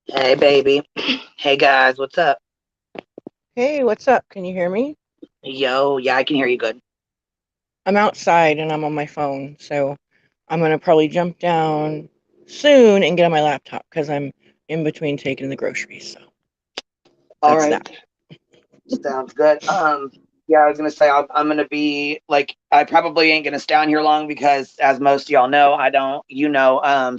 Hey, baby. Hey, guys. What's up? Hey, what's up? Can you hear me? Yo, yeah, I can hear you good. I'm outside and I'm on my phone, so I'm gonna probably jump down soon and get on my laptop because I'm in between taking the groceries. So All that's right. that. Sounds good. Yeah, I was gonna say I'm gonna be like I probably ain't gonna stay on here long because, as most of y'all know, I don't.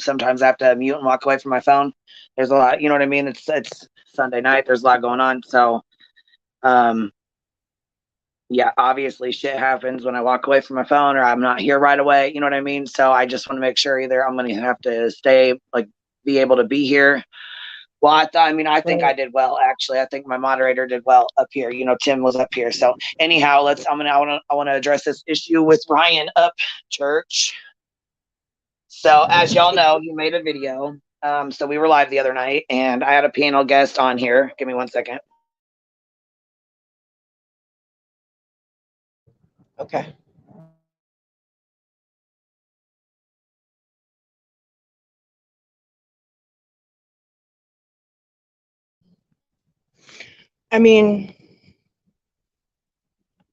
Sometimes I have to mute and walk away from my phone. There's a lot. You know what I mean? It's Sunday night. There's a lot going on. So, um, yeah, obviously shit happens when I walk away from my phone or I'm not here right away. You know what I mean? So I just want to make sure either I'm gonna have to stay, like, be able to be here. Well, I think I Right. did well, actually. I think my moderator did well up here. Tim was up here. So anyhow, I want to address this issue with Ryan up church. So as y'all know, he made a video. So we were live the other night and I had a panel guest on here. Give me 1 second. Okay. I mean,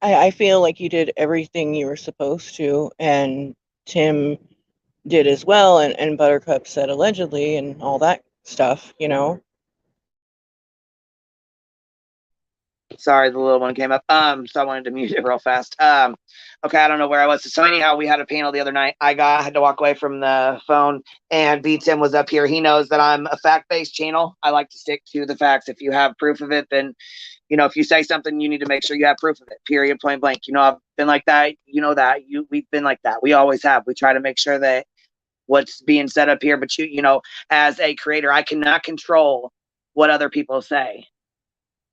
I feel like you did everything you were supposed to, and Tim did as well, and Buttercup said allegedly and all that stuff. Sorry, the little one came up. So I wanted to mute it real fast. Okay, I don't know where I was. So anyhow, we had a panel the other night. I had to walk away from the phone, and B Tim was up here. He knows that I'm a fact-based channel. I like to stick to the facts. If you have proof of it, then if you say something, you need to make sure you have proof of it. Period. Point blank. I've been like that. You know that. We've been like that. We always have. We try to make sure that what's being said up here. But as a creator, I cannot control what other people say.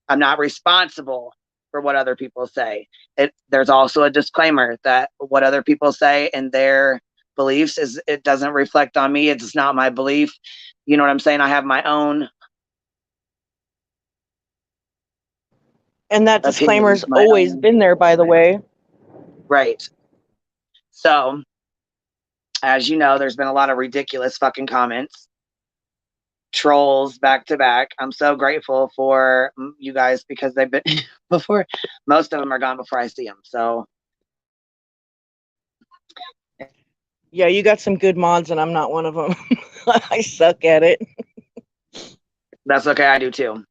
I'm not responsible for what other people say. There's also a disclaimer that what other people say and their beliefs it doesn't reflect on me. It's not my belief. You know what I'm saying? I have my own And that opinions, disclaimer's my always own been there, by the way. right. So, as you know, there's been a lot of ridiculous fucking comments, trolls back to back. I'm so grateful for you guys because they've been before. Most of them are gone before I see them. So Yeah, you got some good mods, and I'm not one of them. I suck at it. that's okay. I do too.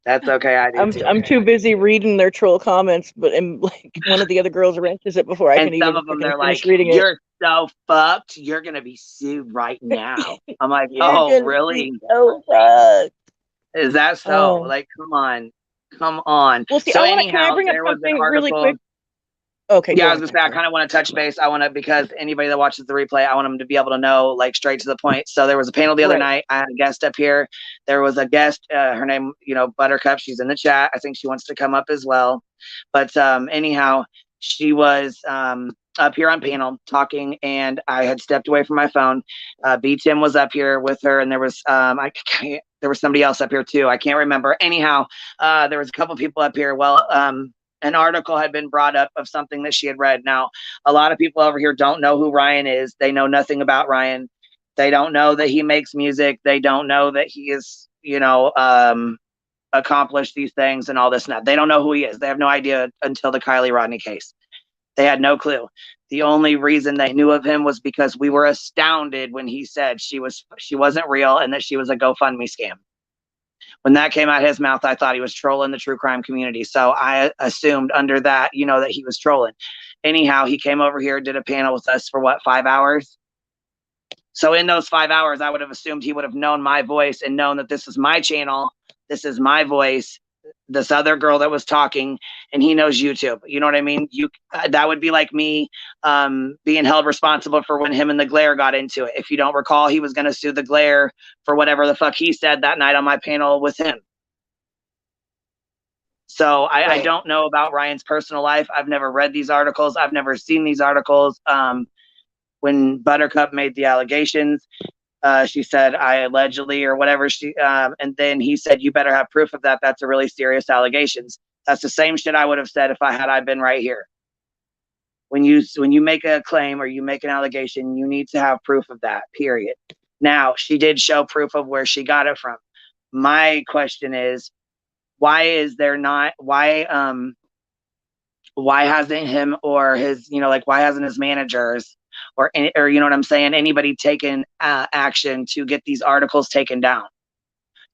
That's okay. I do too. I'm too busy reading their troll comments, but like one of the other girls wrenches it before I And can some even of them, freaking they're finish like, reading it. "You're so fucked. You're gonna be sued right now." I'm like, You're "Oh, gonna be really? so fucked. Is that so? Oh, Like, come on, come on." well, see, So can I anyhow, bring up there was an something really article. quick? Okay, Yeah, go I was on. gonna I'm say I sorry. kind of want to touch base. I want to because anybody that watches the replay, I want them to be able to know like straight to the point. So there was a panel the other Right. night. I had a guest up here. There was a guest. Her name, Buttercup. She's in the chat. I think she wants to come up as well. But anyhow, she was up here on panel talking, and I had stepped away from my phone. B Tim was up here with her, and there was there was somebody else up here too. I can't remember. Anyhow, there was a couple people up here. Well, an article had been brought up of something that she had read. Now, a lot of people over here don't know who Ryan is. They know nothing about Ryan. They don't know that he makes music. They don't know that he is, accomplished these things and all this and that. They don't know who he is. They have no idea until the Kylie Rodney case. They had no clue. The only reason they knew of him was because we were astounded when he said she wasn't real and that she was a GoFundMe scam. When that came out of his mouth, I thought he was trolling the true crime community. So I assumed under that, that he was trolling. Anyhow, he came over here, did a panel with us for what, 5 hours? So in those 5 hours, I would have assumed he would have known my voice and known that this is my channel, this is my voice, this other girl that was talking, and he knows YouTube. You know what I mean? That would be like me being held responsible for when him and the Glare got into it. If you don't recall, he was going to sue the Glare for whatever the fuck he said that night on my panel with him. So I don't know about Ryan's personal life. I've never read these articles. I've never seen these articles. When Buttercup made the allegations, she said, I allegedly or whatever and then he said, you better have proof of that. That's a really serious allegations. That's the same shit I would have said if I been right here. When you make a claim or you make an allegation, you need to have proof of that, period. Now, she did show proof of where she got it from. My question is, why hasn't him or his, why hasn't his managers or you know what I'm saying, anybody taken action to get these articles taken down,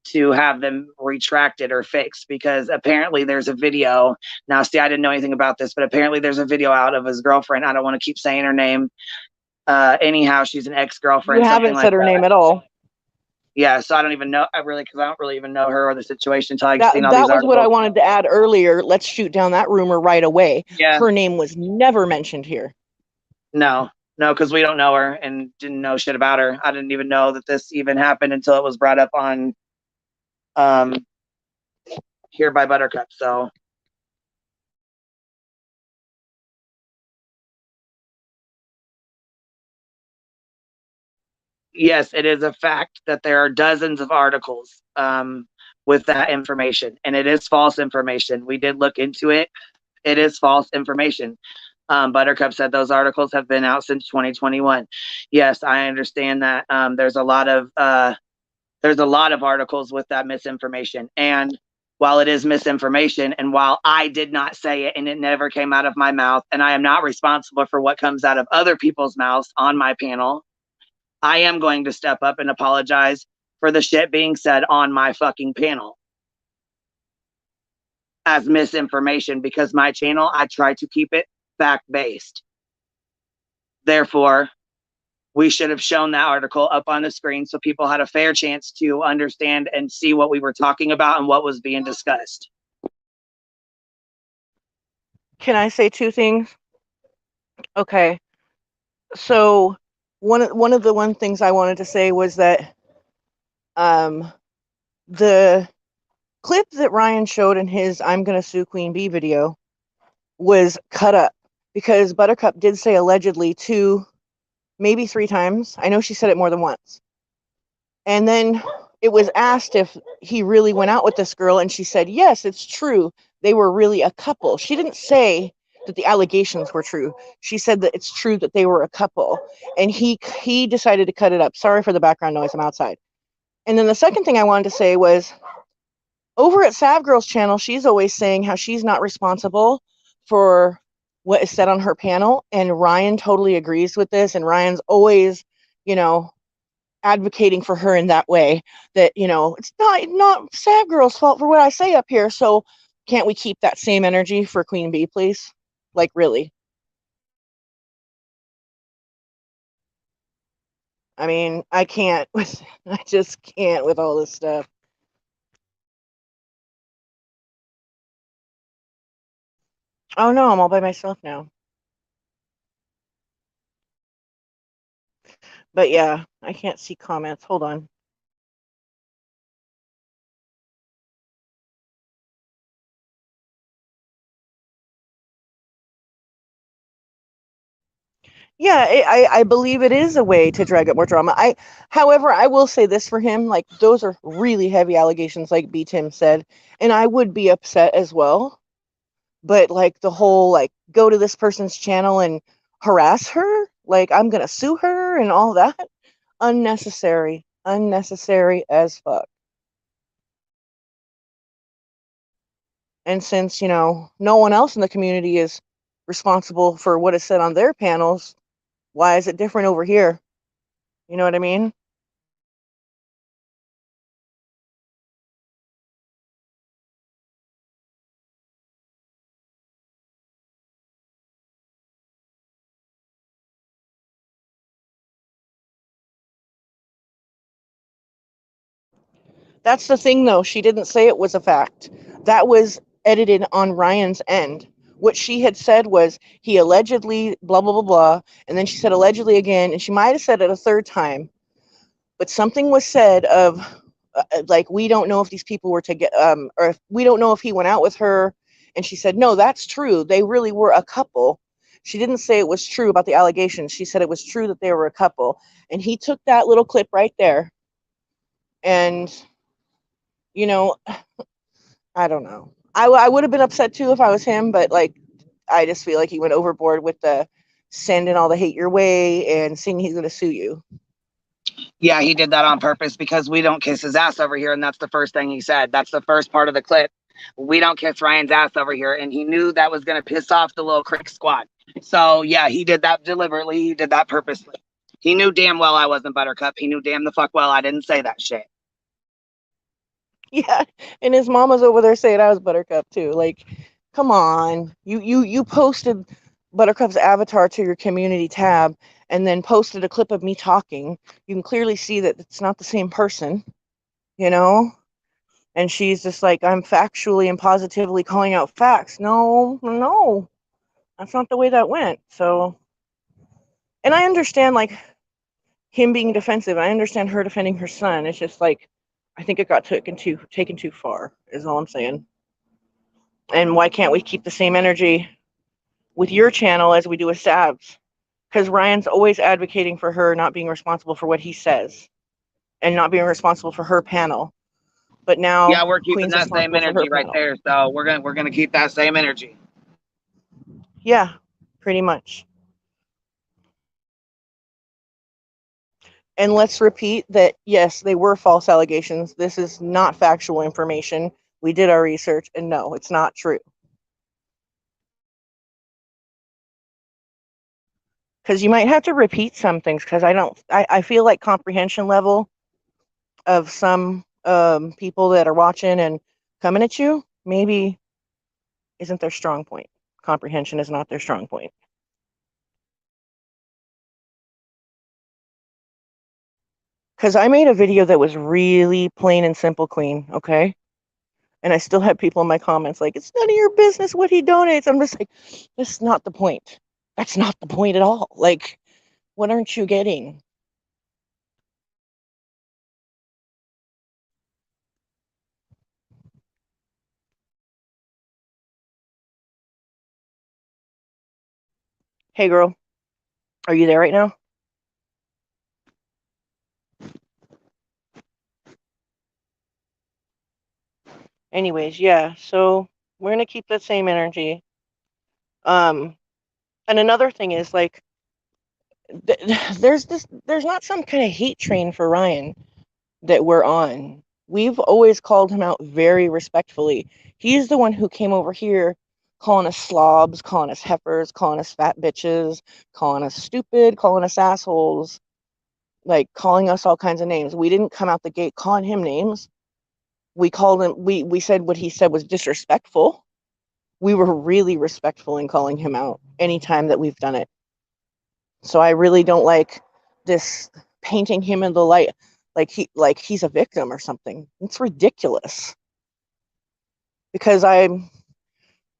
to have them retracted or fixed? Because apparently there's a video. Now, see, I didn't know anything about this, but apparently there's a video out of his girlfriend. I don't want to keep saying her name. Anyhow, she's an ex-girlfriend. You haven't said her name at all. Yeah, so I don't even know. Because I don't really even know her or the situation until I've seen all these articles. That was what I wanted to add earlier. Let's shoot down that rumor right away. Yeah. Her name was never mentioned here. No, because we don't know her and didn't know shit about her. I didn't even know that this even happened until it was brought up on here by Buttercup. So yes, it is a fact that there are dozens of articles with that information, and it is false information. We did look into it. It is false information. Buttercup said those articles have been out since 2021. Yes, I understand that. There's a lot of articles with that misinformation, and while it is misinformation, and while I did not say it and it never came out of my mouth, and I am not responsible for what comes out of other people's mouths on my panel, I am going to step up and apologize for the shit being said on my fucking panel as misinformation, because my channel, I try to keep it fact-based. Therefore, we should have shown that article up on the screen so people had a fair chance to understand and see what we were talking about and what was being discussed. Can I say two things? Okay. So one of the things I wanted to say was that the clip that Ryan showed in his I'm Gonna Sue Queen Bee video was cut up, because Buttercup did say allegedly 2, maybe 3 times. I know she said it more than once. And then it was asked if he really went out with this girl, and she said, yes, it's true. They were really a couple. She didn't say that the allegations were true. She said that it's true that they were a couple. And he decided to cut it up. Sorry for the background noise. I'm outside. And then the second thing I wanted to say was, over at Savgirl's channel, she's always saying how she's not responsible for what is said on her panel. And Ryan totally agrees with this. And Ryan's always, advocating for her in that way, that, it's not Savgirl's fault for what I say up here. So can't we keep that same energy for Queen Bee, please? Like, really? I mean, I just can't with all this stuff. Oh no, I'm all by myself now. But yeah, I can't see comments. Hold on. Yeah, I believe it is a way to drag up more drama. However, I will say this for him, like, those are really heavy allegations, like B. Tim said, and I would be upset as well. But like the whole, like, go to this person's channel and harass her, like, I'm gonna sue her and all that, unnecessary as fuck. And since, no one else in the community is responsible for what is said on their panels, why is it different over here? You know what I mean? That's the thing, though. She didn't say it was a fact. That was edited on Ryan's end. What she had said was he allegedly blah, blah, blah, blah. And then she said allegedly again. And she might have said it a third time. But something was said of, like, we don't know if these people were to get, or if, we don't know if he went out with her. And she said, no, that's true. They really were a couple. She didn't say it was true about the allegations. She said it was true that they were a couple. And he took that little clip right there. And, you know, I don't know. I would have been upset too if I was him, but like, I just feel like he went overboard with the sending all the hate your way and saying he's going to sue you. Yeah, he did that on purpose because we don't kiss his ass over here. And that's the first thing he said. That's the first part of the clip. We don't kiss Ryan's ass over here. And he knew that was going to piss off the little crick squad. So, yeah, he did that deliberately. He did that purposely. He knew damn well I wasn't Buttercup. He knew damn the fuck well I didn't say that shit. Yeah, and his mama's over there saying I was Buttercup too. Like, come on. You posted Buttercup's avatar to your community tab and then posted a clip of me talking. You can clearly see that it's not the same person, you know? And she's just like, I'm factually and positively calling out facts. No. That's not the way that went. So, and I understand like him being defensive. I understand her defending her son. It's just like, I think it got taken too far, is all I'm saying. And why can't we keep the same energy with your channel as we do with Sab's? Because Ryan's always advocating for her not being responsible for what he says and not being responsible for her panel. But now Yeah, we're keeping Queen's that same responsible for her energy right panel. there. So we're gonna keep that same energy. Yeah, pretty much. And let's repeat that, yes, they were false allegations. This is not factual information. We did our research, and no, it's not true. Because you might have to repeat some things, because I feel like comprehension level of some people that are watching and coming at you maybe isn't their strong point. Comprehension is not their strong point. Because I made a video that was really plain and simple, Queen, okay? And I still have people in my comments like, it's none of your business what he donates. I'm just like, that's not the point. That's not the point at all. Like, what aren't you getting? Hey, girl, are you there right now? Anyways, yeah, so we're going to keep that same energy. And another thing is like, there's not some kind of hate train for Ryan that we're on. We've always called him out very respectfully. He's the one who came over here calling us slobs, calling us heifers, calling us fat bitches, calling us stupid, calling us assholes, like calling us all kinds of names. We didn't come out the gate calling him names. We called him, we said what he said was disrespectful. We were really respectful in calling him out anytime that we've done it. So I really don't like this painting him in the light like he's a victim or something. It's ridiculous. Because I'm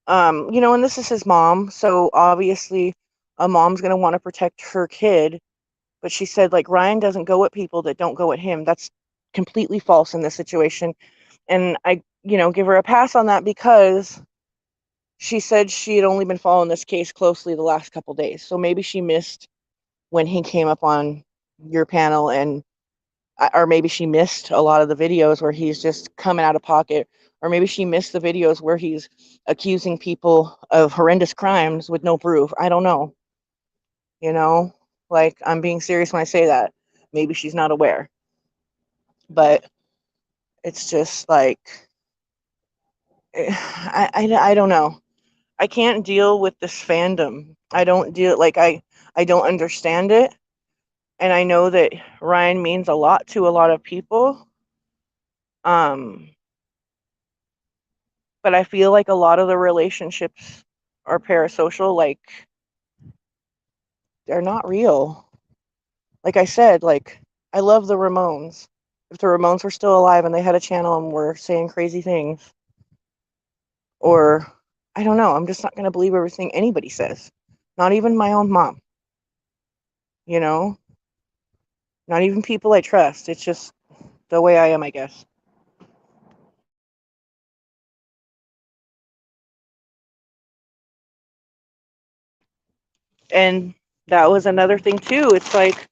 and this is his mom, so obviously a mom's going to want to protect her kid, but she said like Ryan doesn't go at people that don't go at him. That's completely false in this situation. And I, give her a pass on that because she said she had only been following this case closely the last couple days. So maybe she missed when he came up on your panel, and or maybe she missed a lot of the videos where he's just coming out of pocket, or maybe she missed the videos where he's accusing people of horrendous crimes with no proof. I don't know. Like, I'm being serious when I say that. Maybe she's not aware. But it's just like, I don't know. I can't deal with this fandom. I don't deal like I don't understand it, and I know that Ryan means a lot to a lot of people. But I feel like a lot of the relationships are parasocial, like they're not real. Like I said, like I love the Ramones. If the Ramones were still alive and they had a channel and were saying crazy things, or I don't know, I'm just not going to believe everything anybody says. Not even my own mom, you know? Not even people I trust. It's just the way I am, I guess. And that was another thing too. It's like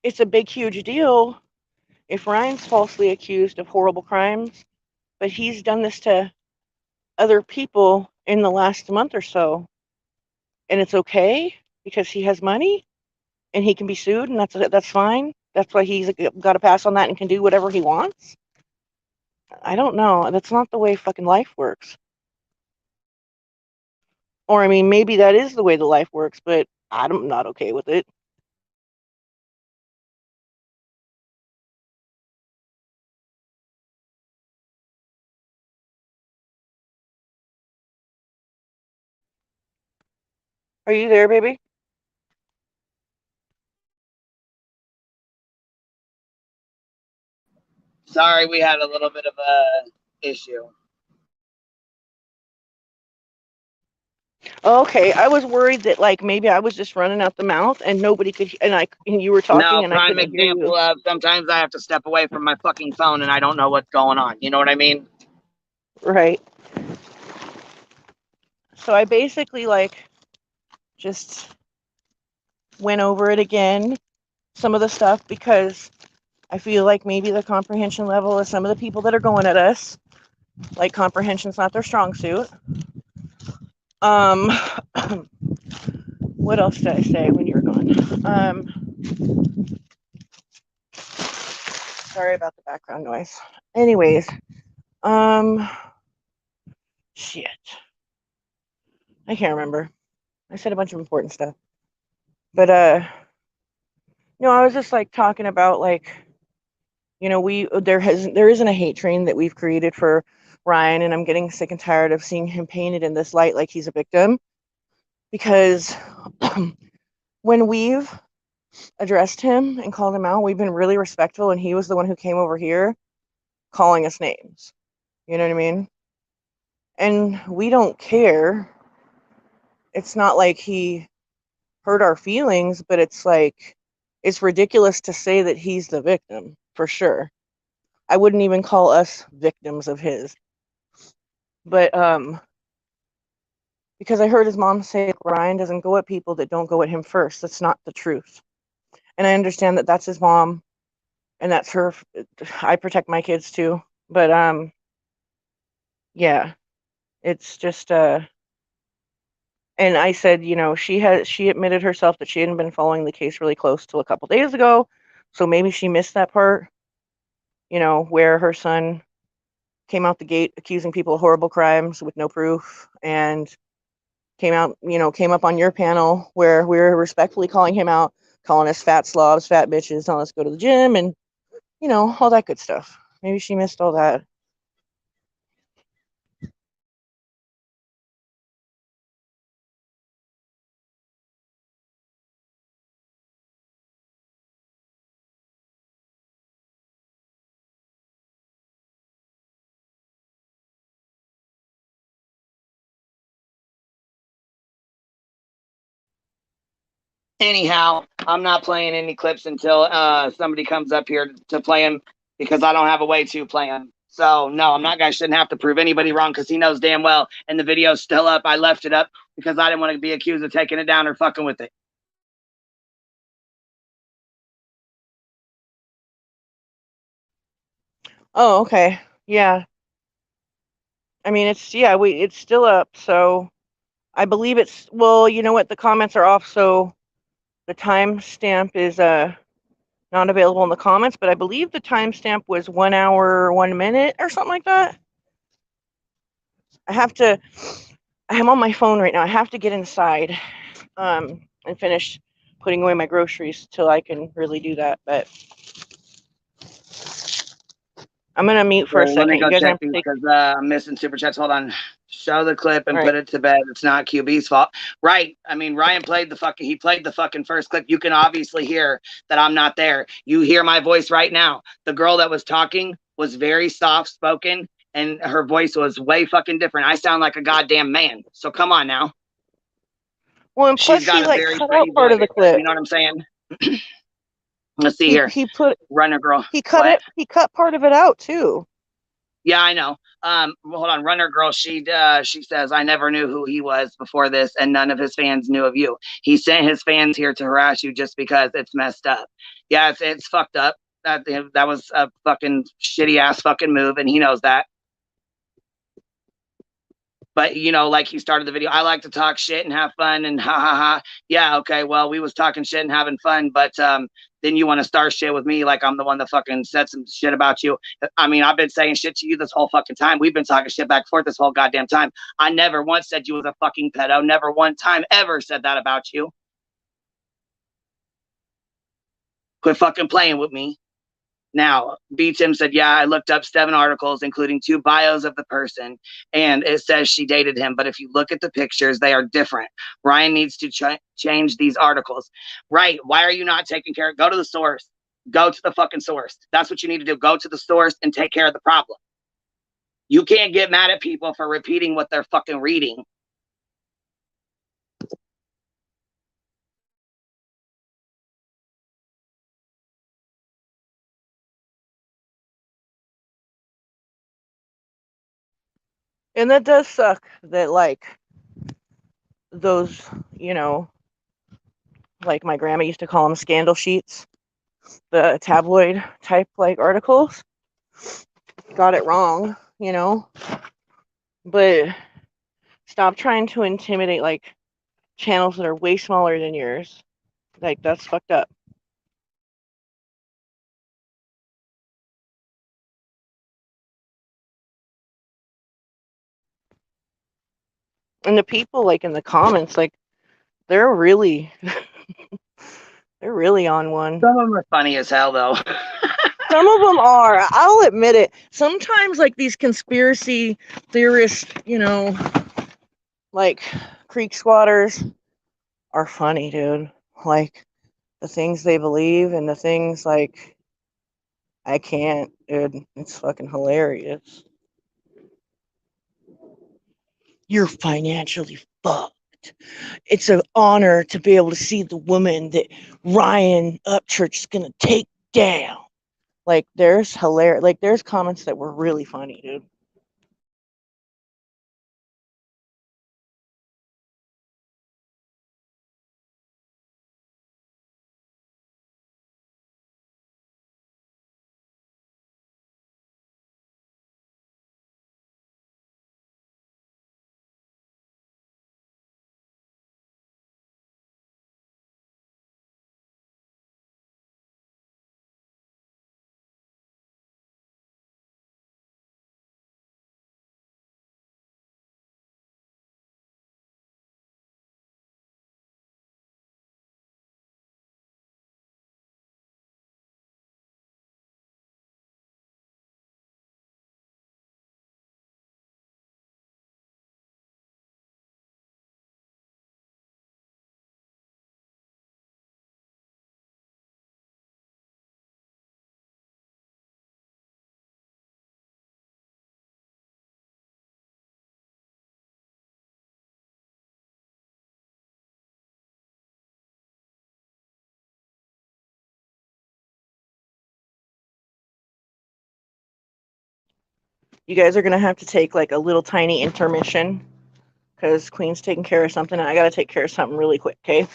it's a big huge deal if Ryan's falsely accused of horrible crimes, but he's done this to other people in the last month or so, and it's okay because he has money and he can be sued, and that's fine. That's why he's got a pass on that and can do whatever he wants. I don't know. That's not the way fucking life works. Or I mean, maybe that is the way the life works, but I'm not okay with it. Are you there, baby? Sorry, we had a little bit of a issue. Okay, I was worried that like maybe I was just running out the mouth and nobody could, and you were No, talking and I prime couldn't hear you. example of sometimes I have to step away from my fucking phone and I don't know what's going on. You know what I mean? Right. So I basically like just went over it again, some of the stuff, because I feel like maybe the comprehension level of some of the people that are going at us, like comprehension's not their strong suit. Um, what else did I say when you were gone? Sorry about the background noise. Anyways, um, shit, I can't remember. I said a bunch of important stuff, but no, I was just like talking about like, there isn't a hate train that we've created for Ryan, and I'm getting sick and tired of seeing him painted in this light like he's a victim, because when we've addressed him and called him out, we've been really respectful, and he was the one who came over here calling us names. You know what I mean? And we don't care. It's not like he hurt our feelings, but it's like it's ridiculous to say that he's the victim, for sure. I wouldn't even call us victims of his. But because I heard his mom say Ryan doesn't go at people that don't go at him first. That's not the truth. And I understand that that's his mom and that's her. I protect my kids too. But yeah, it's just and I said, she admitted herself that she hadn't been following the case really close till a couple days ago. So maybe she missed that part, where her son came out the gate accusing people of horrible crimes with no proof, and came up on your panel where we were respectfully calling him out, calling us fat slobs, fat bitches, telling us to go to the gym, and all that good stuff. Maybe she missed all that. Anyhow, I'm not playing any clips until somebody comes up here to play them because I don't have a way to play them. So no, I'm not. I shouldn't have to prove anybody wrong because he knows damn well. And the video's still up. I left it up because I didn't want to be accused of taking it down or fucking with it. Oh, okay. Yeah. I mean, it's still up, so I believe it's, well, you know what, the comments are off, so the timestamp is not available in the comments, but I believe the timestamp was 1 hour, 1 minute or something like that. I'm on my phone right now. I have to get inside and finish putting away my groceries till I can really do that. But I'm gonna mute for a Let me second. go You guys check are these take. because I'm missing super chats. Hold on. Show the clip and All put right. it to bed. It's not QB's fault. Right. I mean, Ryan played the fucking first clip. You can obviously hear that I'm not there. You hear my voice right now. The girl that was talking was very soft spoken and her voice was way fucking different. I sound like a goddamn man. So come on now. Well, and She's plus got he a like very cut pretty out part voice. of the clip. You know what I'm saying? Let's see here. He put Runner girl. he cut What? it. He cut part of it out too. Yeah, I know. Well, hold on. Runner girl, she says, I never knew who he was before this, and none of his fans knew of you. He sent his fans here to harass you just because it's messed up. Yeah, it's fucked up. That was a fucking shitty ass fucking move, and he knows that. But you know, like he started the video, I like to talk shit and have fun and ha ha ha. Yeah, okay. Well, we was talking shit and having fun, but then you want to start shit with me like I'm the one that fucking said some shit about you. I mean, I've been saying shit to you this whole fucking time. We've been talking shit back and forth this whole goddamn time. I never once said you was a fucking pedo. Never one time ever said that about you. Quit fucking playing with me. Now, B. Tim said, yeah, I looked up 7 articles, including 2 bios of the person, and it says she dated him. But if you look at the pictures, they are different. Ryan needs to change these articles. Right. Why are you not taking care of? Go to the source. Go to the fucking source. That's what you need to do. Go to the source and take care of the problem. You can't get mad at people for repeating what they're fucking reading. And that does suck that like those, you know, like my grandma used to call them scandal sheets, the tabloid type like articles, got it wrong, you know. But stop trying to intimidate like channels that are way smaller than yours. Like that's fucked up. And the people like in the comments, like they're really they're really on one. Some of them are funny as hell, though. Some of them are. I'll admit it. Sometimes like these conspiracy theorists, you know, like creek squatters are funny, dude. Like the things they believe and the things like I can't, dude. It's fucking hilarious. You're financially fucked. It's an honor to be able to see the woman that Ryan Upchurch is gonna take down. Like there's hilarious. Like there's comments that were really funny, dude. You guys are gonna have to take like a little tiny intermission because Queen's taking care of something and I gotta take care of something really quick, okay?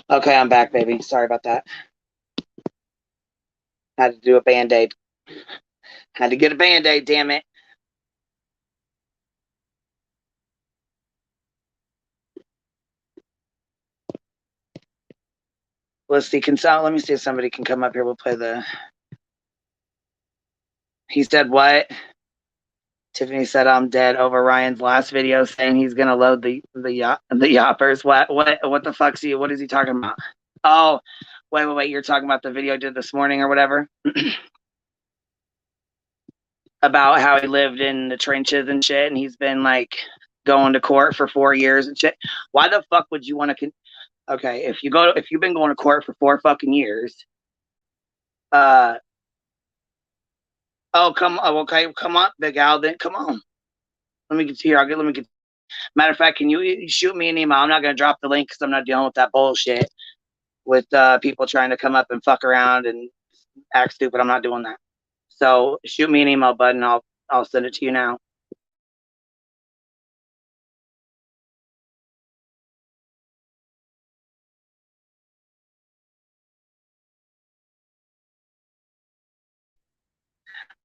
Okay, I'm back, baby. Sorry about that. Had to do a Band-Aid. Had to get a Band-Aid, damn it. Let's see. Let me see if somebody can come up here. We'll play the. He said what? Tiffany said I'm dead over Ryan's last video saying he's gonna load the yoppers. What the fuck's he? What is he talking about? Oh, wait. You're talking about the video I did this morning or whatever about how he lived in the trenches and shit, and he's been like going to court for 4 years and shit. Why the fuck would you want to? Okay, if you've been going to court for 4 fucking years, oh come okay, come on, Big Al, then come on. Let me get here. Let me get. Matter of fact, can you shoot me an email? I'm not gonna drop the link because I'm not dealing with that bullshit with people trying to come up and fuck around and act stupid. I'm not doing that. So shoot me an email, bud, and I'll send it to you now.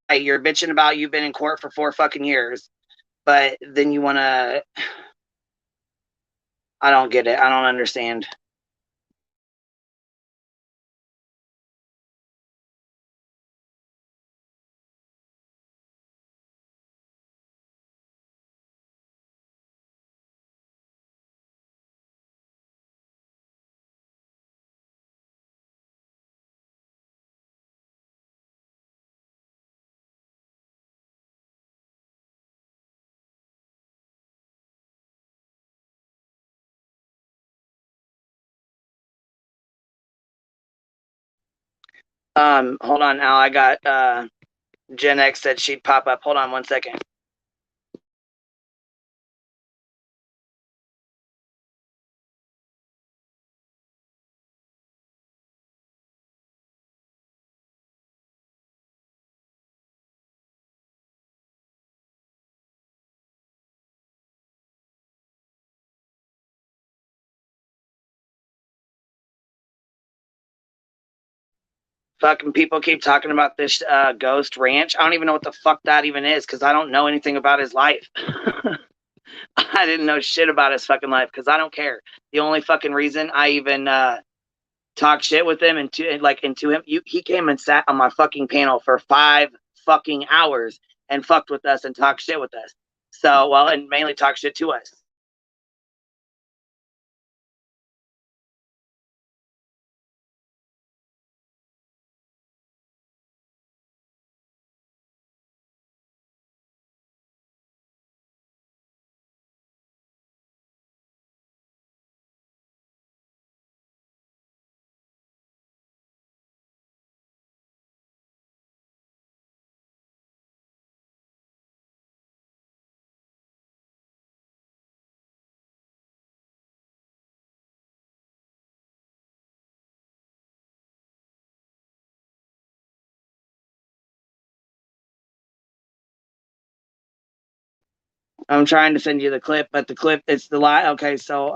Hey, you're bitching about you've been in court for 4 fucking years, but then you wanna. I don't get it. I don't understand. Hold on, Al. I got Gen X said she'd pop up. Hold on 1 second. Fucking people keep talking about this ghost ranch. I don't even know what the fuck that even is because I don't know anything about his life. I didn't know shit about his fucking life because I don't care. The only fucking reason I even talked shit with him and to him, he came and sat on my fucking panel for 5 fucking hours and fucked with us and talked shit with us. So, well, and mainly talked shit to us. I'm trying to send you the clip, but the clip, it's the live. Okay, so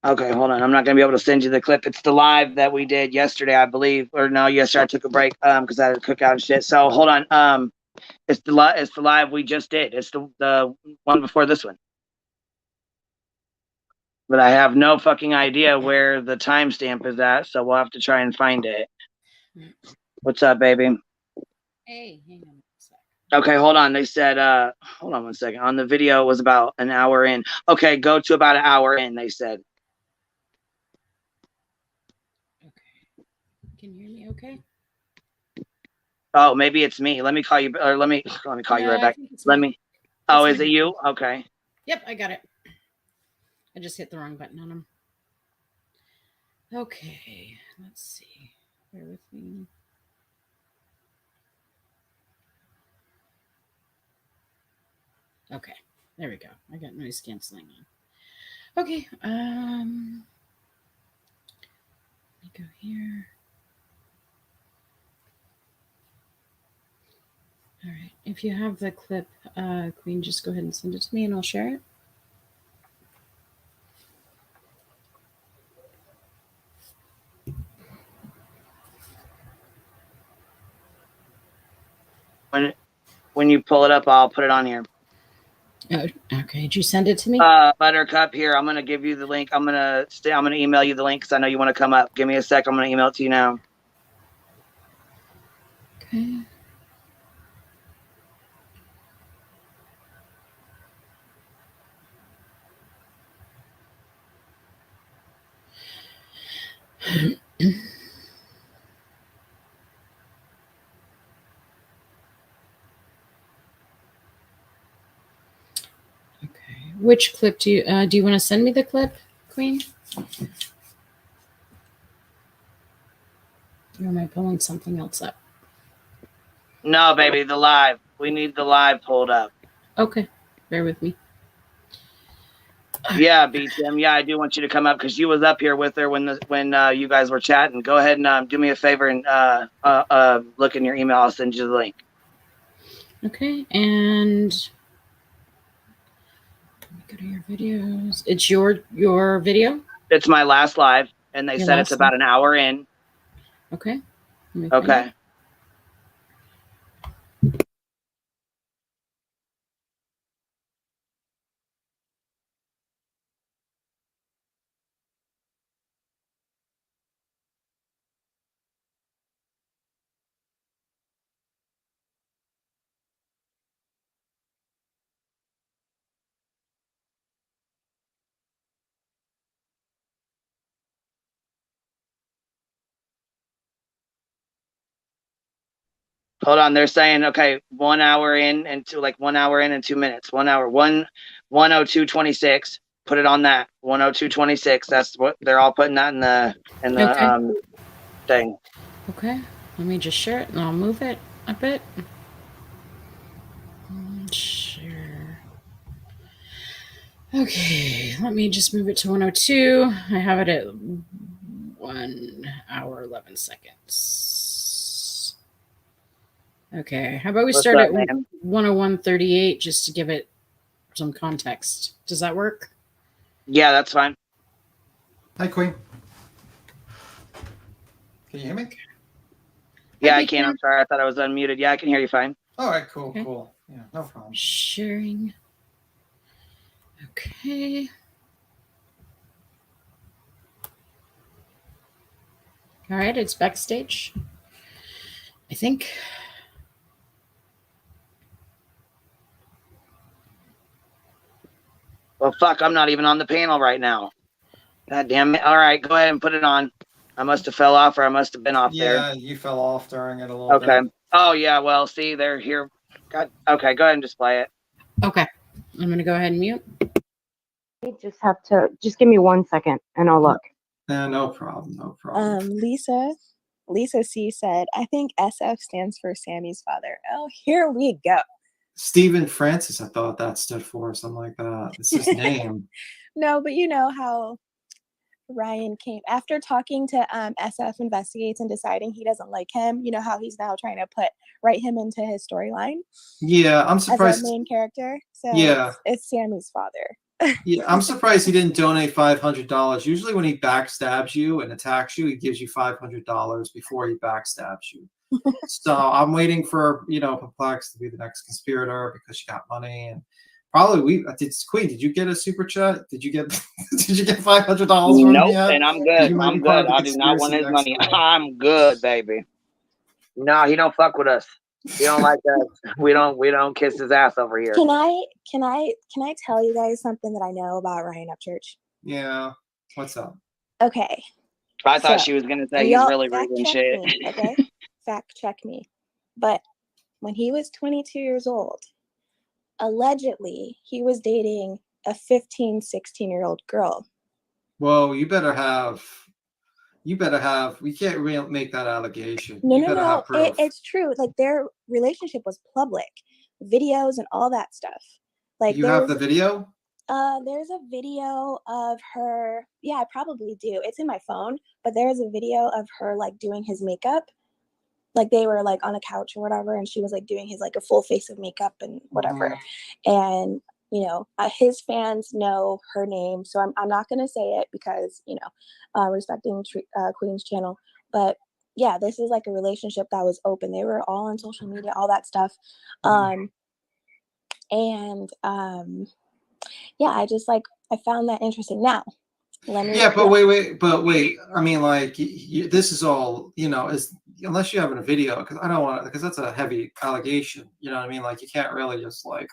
okay, hold on. I'm not gonna be able to send you the clip. It's the live that we did yesterday, I believe, or no, yesterday I took a break because I had to cook out and shit. So hold on. It's the live we just did. It's the one before this one. But I have no fucking idea where the timestamp is at, so we'll have to try and find it. What's up, baby? Hey, hang on a sec. Okay, hold on. They said, hold on 1 second. On the video, it was about an hour in. Okay, go to about an hour in, they said. Okay. Can you hear me okay? Oh, maybe it's me. Let me call you, or let me call you right back. Let me. Oh, is it you? Okay. Yep, I got it. I just hit the wrong button on them. Okay, let's see. Bear with me. Okay, there we go. I got noise canceling on. Okay, let me go here. All right, if you have the clip, Queen, just go ahead and send it to me and I'll share it. when you pull it up, I'll put it on here. Oh, okay. Did you send it to me? Buttercup, here. I'm gonna give you the link. I'm gonna email you the link because I know you want to come up. Give me a sec. I'm gonna email it to you now. Okay. Okay. Which clip do you want to send me the clip, Queen? Or am I pulling something else up? No, baby, the live. We need the live pulled up. Okay. Bear with me. Yeah, BTM. Yeah, I do want you to come up because you was up here with her when you guys were chatting. Go ahead and do me a favor and look in your email. I'll send you the link. Okay, and let me go to your videos. It's your video? It's my last live, and they said it's about an hour in. Okay. Okay. Hold on, they're saying 1 hour in and 2 minutes. 1 hour, 102.26. Put it on that 102.26. That's what they're all putting that in the thing. Okay, let me just share it and I'll move it a bit. Share. Okay, let me just move it to 102. I have it at 1 hour 11 seconds. Okay, how about we start at 101.38 just to give it some context. Does that work? Yeah, that's fine. Hi, Queen. Can you hear me? Yeah, I can. I'm sorry. I thought I was unmuted. Yeah, I can hear you fine. All right, cool, cool. Yeah, no problem. Sharing. Okay. All right, it's backstage, I think. Well, fuck, I'm not even on the panel right now. God damn it. All right, go ahead and put it on. I must have fell off or I must have been off there. Yeah, you fell off during it a little bit. Okay. Oh, yeah, well, see, they're here. God. Okay, go ahead and display it. Okay. I'm going to go ahead and mute. You just give me 1 second and I'll look. No problem, no problem. Lisa C said, I think SF stands for Sammy's father. Oh, here we go. Stephen Francis, I thought that stood for, something like that. It's his name. No, but you know how Ryan came after talking to SF Investigates and deciding he doesn't like him. You know how he's now trying to write him into his storyline. Yeah, I'm surprised. As a main character. So yeah, it's Sammy's father. Yeah, I'm surprised he didn't donate $500. Usually when he backstabs you and attacks you, he gives you $500 before he backstabs you. So I'm waiting for, Perplex to be the next conspirator because she got money. And probably Queen, did you get a super chat? Did you get $500 from him yet? And I'm good. I'm good. I do not want his money. I'm good, baby. No, he don't fuck with us. He don't like us. We don't kiss his ass over here. Can I tell you guys something that I know about Ryan Upchurch? Yeah. What's up? Okay. I thought she was gonna say he's really rude and shit. Okay. Fact check me. But when he was 22 years old, allegedly he was dating a 15, 16-year-old girl. Whoa, you better have, we can't really make that allegation. No. It's true. Like their relationship was public, videos and all that stuff. Like you have the video? There's a video of her. Yeah, I probably do. It's in my phone, but there's a video of her like doing his makeup. Like they were like on a couch or whatever, and she was like doing his like a full face of makeup and whatever. And his fans know her name, so I'm not gonna say it because respecting Queen's channel. But yeah, this is like a relationship that was open. They were all on social media, all that stuff. Yeah, I found that interesting. Now, Yeah, but wait. I mean, like, this is all, is unless you have a video, because I don't want to, because that's a heavy allegation. You know what I mean? Like, you can't really just like.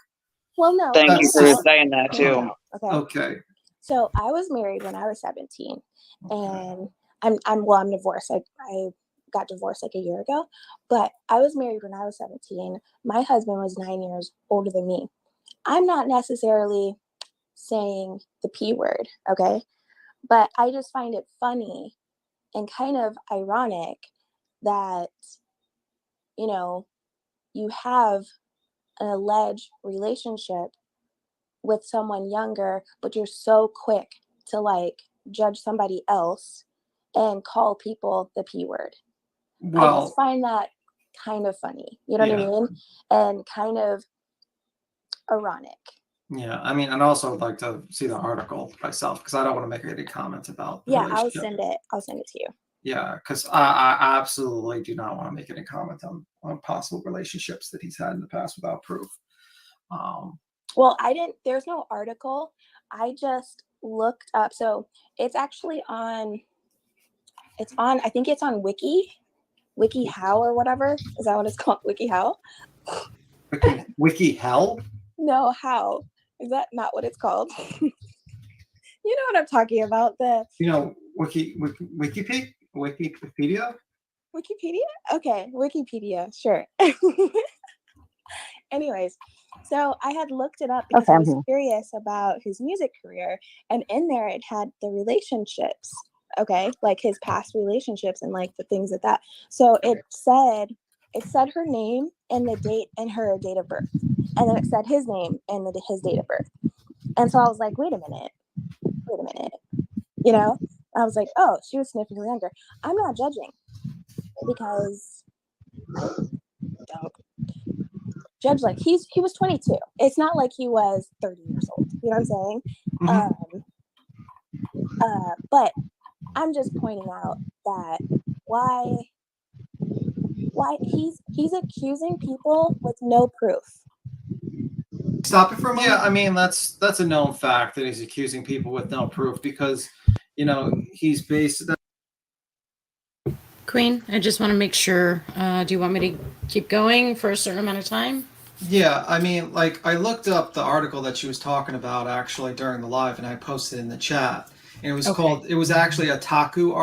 Well, no. Thank you for That's- saying that too. Okay. So I was married when I was 17, and I'm divorced. I got divorced like a year ago, but I was married when I was 17. My husband was 9 years older than me. I'm not necessarily saying the P word, okay? But I just find it funny and kind of ironic that, you have an alleged relationship with someone younger, but you're so quick to like judge somebody else and call people the P word. I just find that kind of funny. You know what I mean? And kind of ironic. Yeah, I mean, and also I'd like to see the article myself, because I don't want to make any comments about the relationship. I'll send it to you. Yeah, because I absolutely do not want to make any comment on possible relationships that he's had in the past without proof. Well, there's no article. I just looked up. So it's actually I think it's on WikiHow or whatever. Is that what it's called? WikiHow? Wiki hell? No, how? Is that not what it's called? You know what I'm talking about. Wikipedia? Wikipedia? Okay, Wikipedia, sure. Anyways, so I had looked it up because I was curious about his music career, and in there it had the relationships, okay, like his past relationships and like the things that. So it said her name and the date and her date of birth, and then it said his name and his date of birth, and so I was like, wait a minute, I was like, oh, she was significantly younger. I'm not judging because don't judge like he was 22. It's not like he was 30 years old. You know what I'm saying? Mm-hmm. But I'm just pointing out that why he's accusing people with no proof. Stop it for a moment. Yeah, I mean that's a known fact that he's accusing people with no proof, because he's based. Queen, I just want to make sure. Do you want me to keep going for a certain amount of time? Yeah, I mean, like, I looked up the article that she was talking about actually during the live, and I posted it in the chat. And it was it was actually a Taku,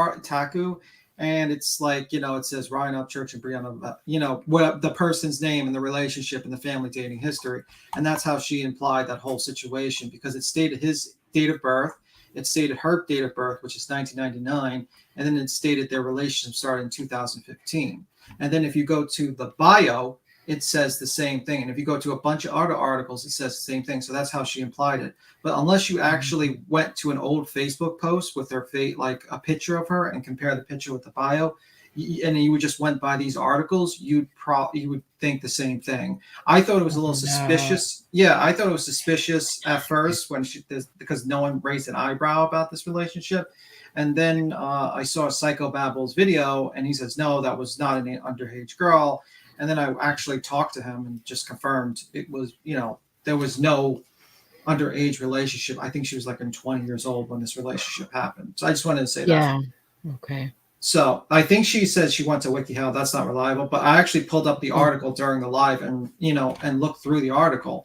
and it's like, it says Ryan Upchurch and Brianna, what the person's name and the relationship and the family dating history. And that's how she implied that whole situation, because it stated his date of birth, it stated her date of birth, which is 1999, and then it stated their relationship started in 2015. And then if you go to the bio, it says the same thing. And if you go to a bunch of other articles, it says the same thing. So that's how she implied it. But unless you actually went to an old Facebook post with her like a picture of her and compare the picture with the bio, and you just went by these articles, you would think the same thing. I thought it was a little suspicious. Yeah, I thought it was suspicious at first because no one raised an eyebrow about this relationship. And then I saw Psychobabble's video, and he says, no, that was not an underage girl. And then I actually talked to him and just confirmed it was, there was no underage relationship. I think she was like 20 years old when this relationship happened. So I just wanted to say that. Yeah. Okay. So I think she said she went to WikiHow. That's not reliable. But I actually pulled up the article during the live and, and looked through the article.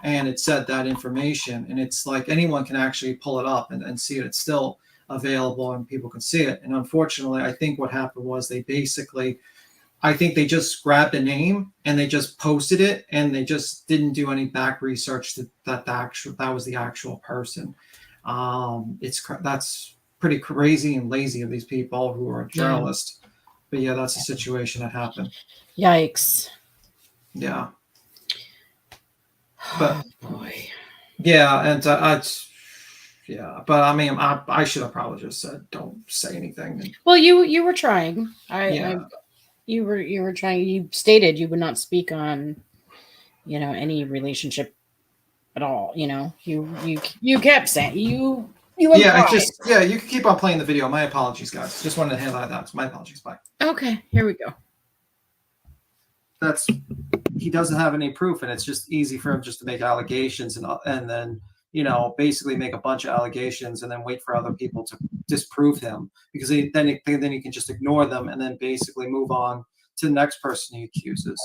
And it said that information. And it's like anyone can actually pull it up and see it. It's still available and people can see it. And unfortunately, I think what happened was I think they just grabbed a name and they just posted it, and they just didn't do any back research that was the actual person. That's pretty crazy and lazy of these people who are journalists. Yeah. But yeah, that's the situation that happened. Yikes. Yeah. But boy. Yeah, and yeah, but I mean, I should have probably just said don't say anything. Well, you were trying. You were trying. You stated you would not speak on, any relationship at all. You kept saying you You want Yeah, to it's just you can keep on playing the video. My apologies, guys. Just wanted to highlight that. So my apologies. Bye. Okay, here we go. He doesn't have any proof, and it's just easy for him just to make allegations and then basically make a bunch of allegations and then wait for other people to disprove him, because then he can just ignore them and then basically move on to the next person he accuses.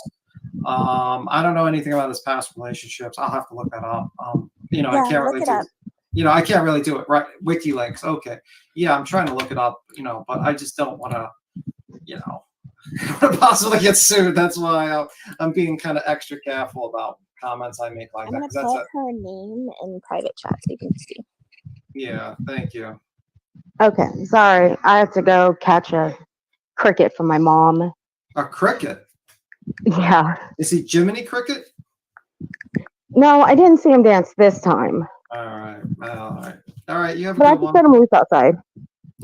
I don't know anything about his past relationships. I'll have to look that up. I can't really do. I can't really do it. Right? WikiLeaks. Okay. Yeah, I'm trying to look it up. But I just don't want to. Possibly get sued. That's why I'm being kind of extra careful about comments I make like I'm that. gonna put her name in private chat so you can see. Yeah, thank you. Okay, sorry. I have to go catch a cricket for my mom. A cricket? Yeah. Is he Jiminy Cricket? No, I didn't see him dance this time. All right. You have a But I good just one. said him loose outside.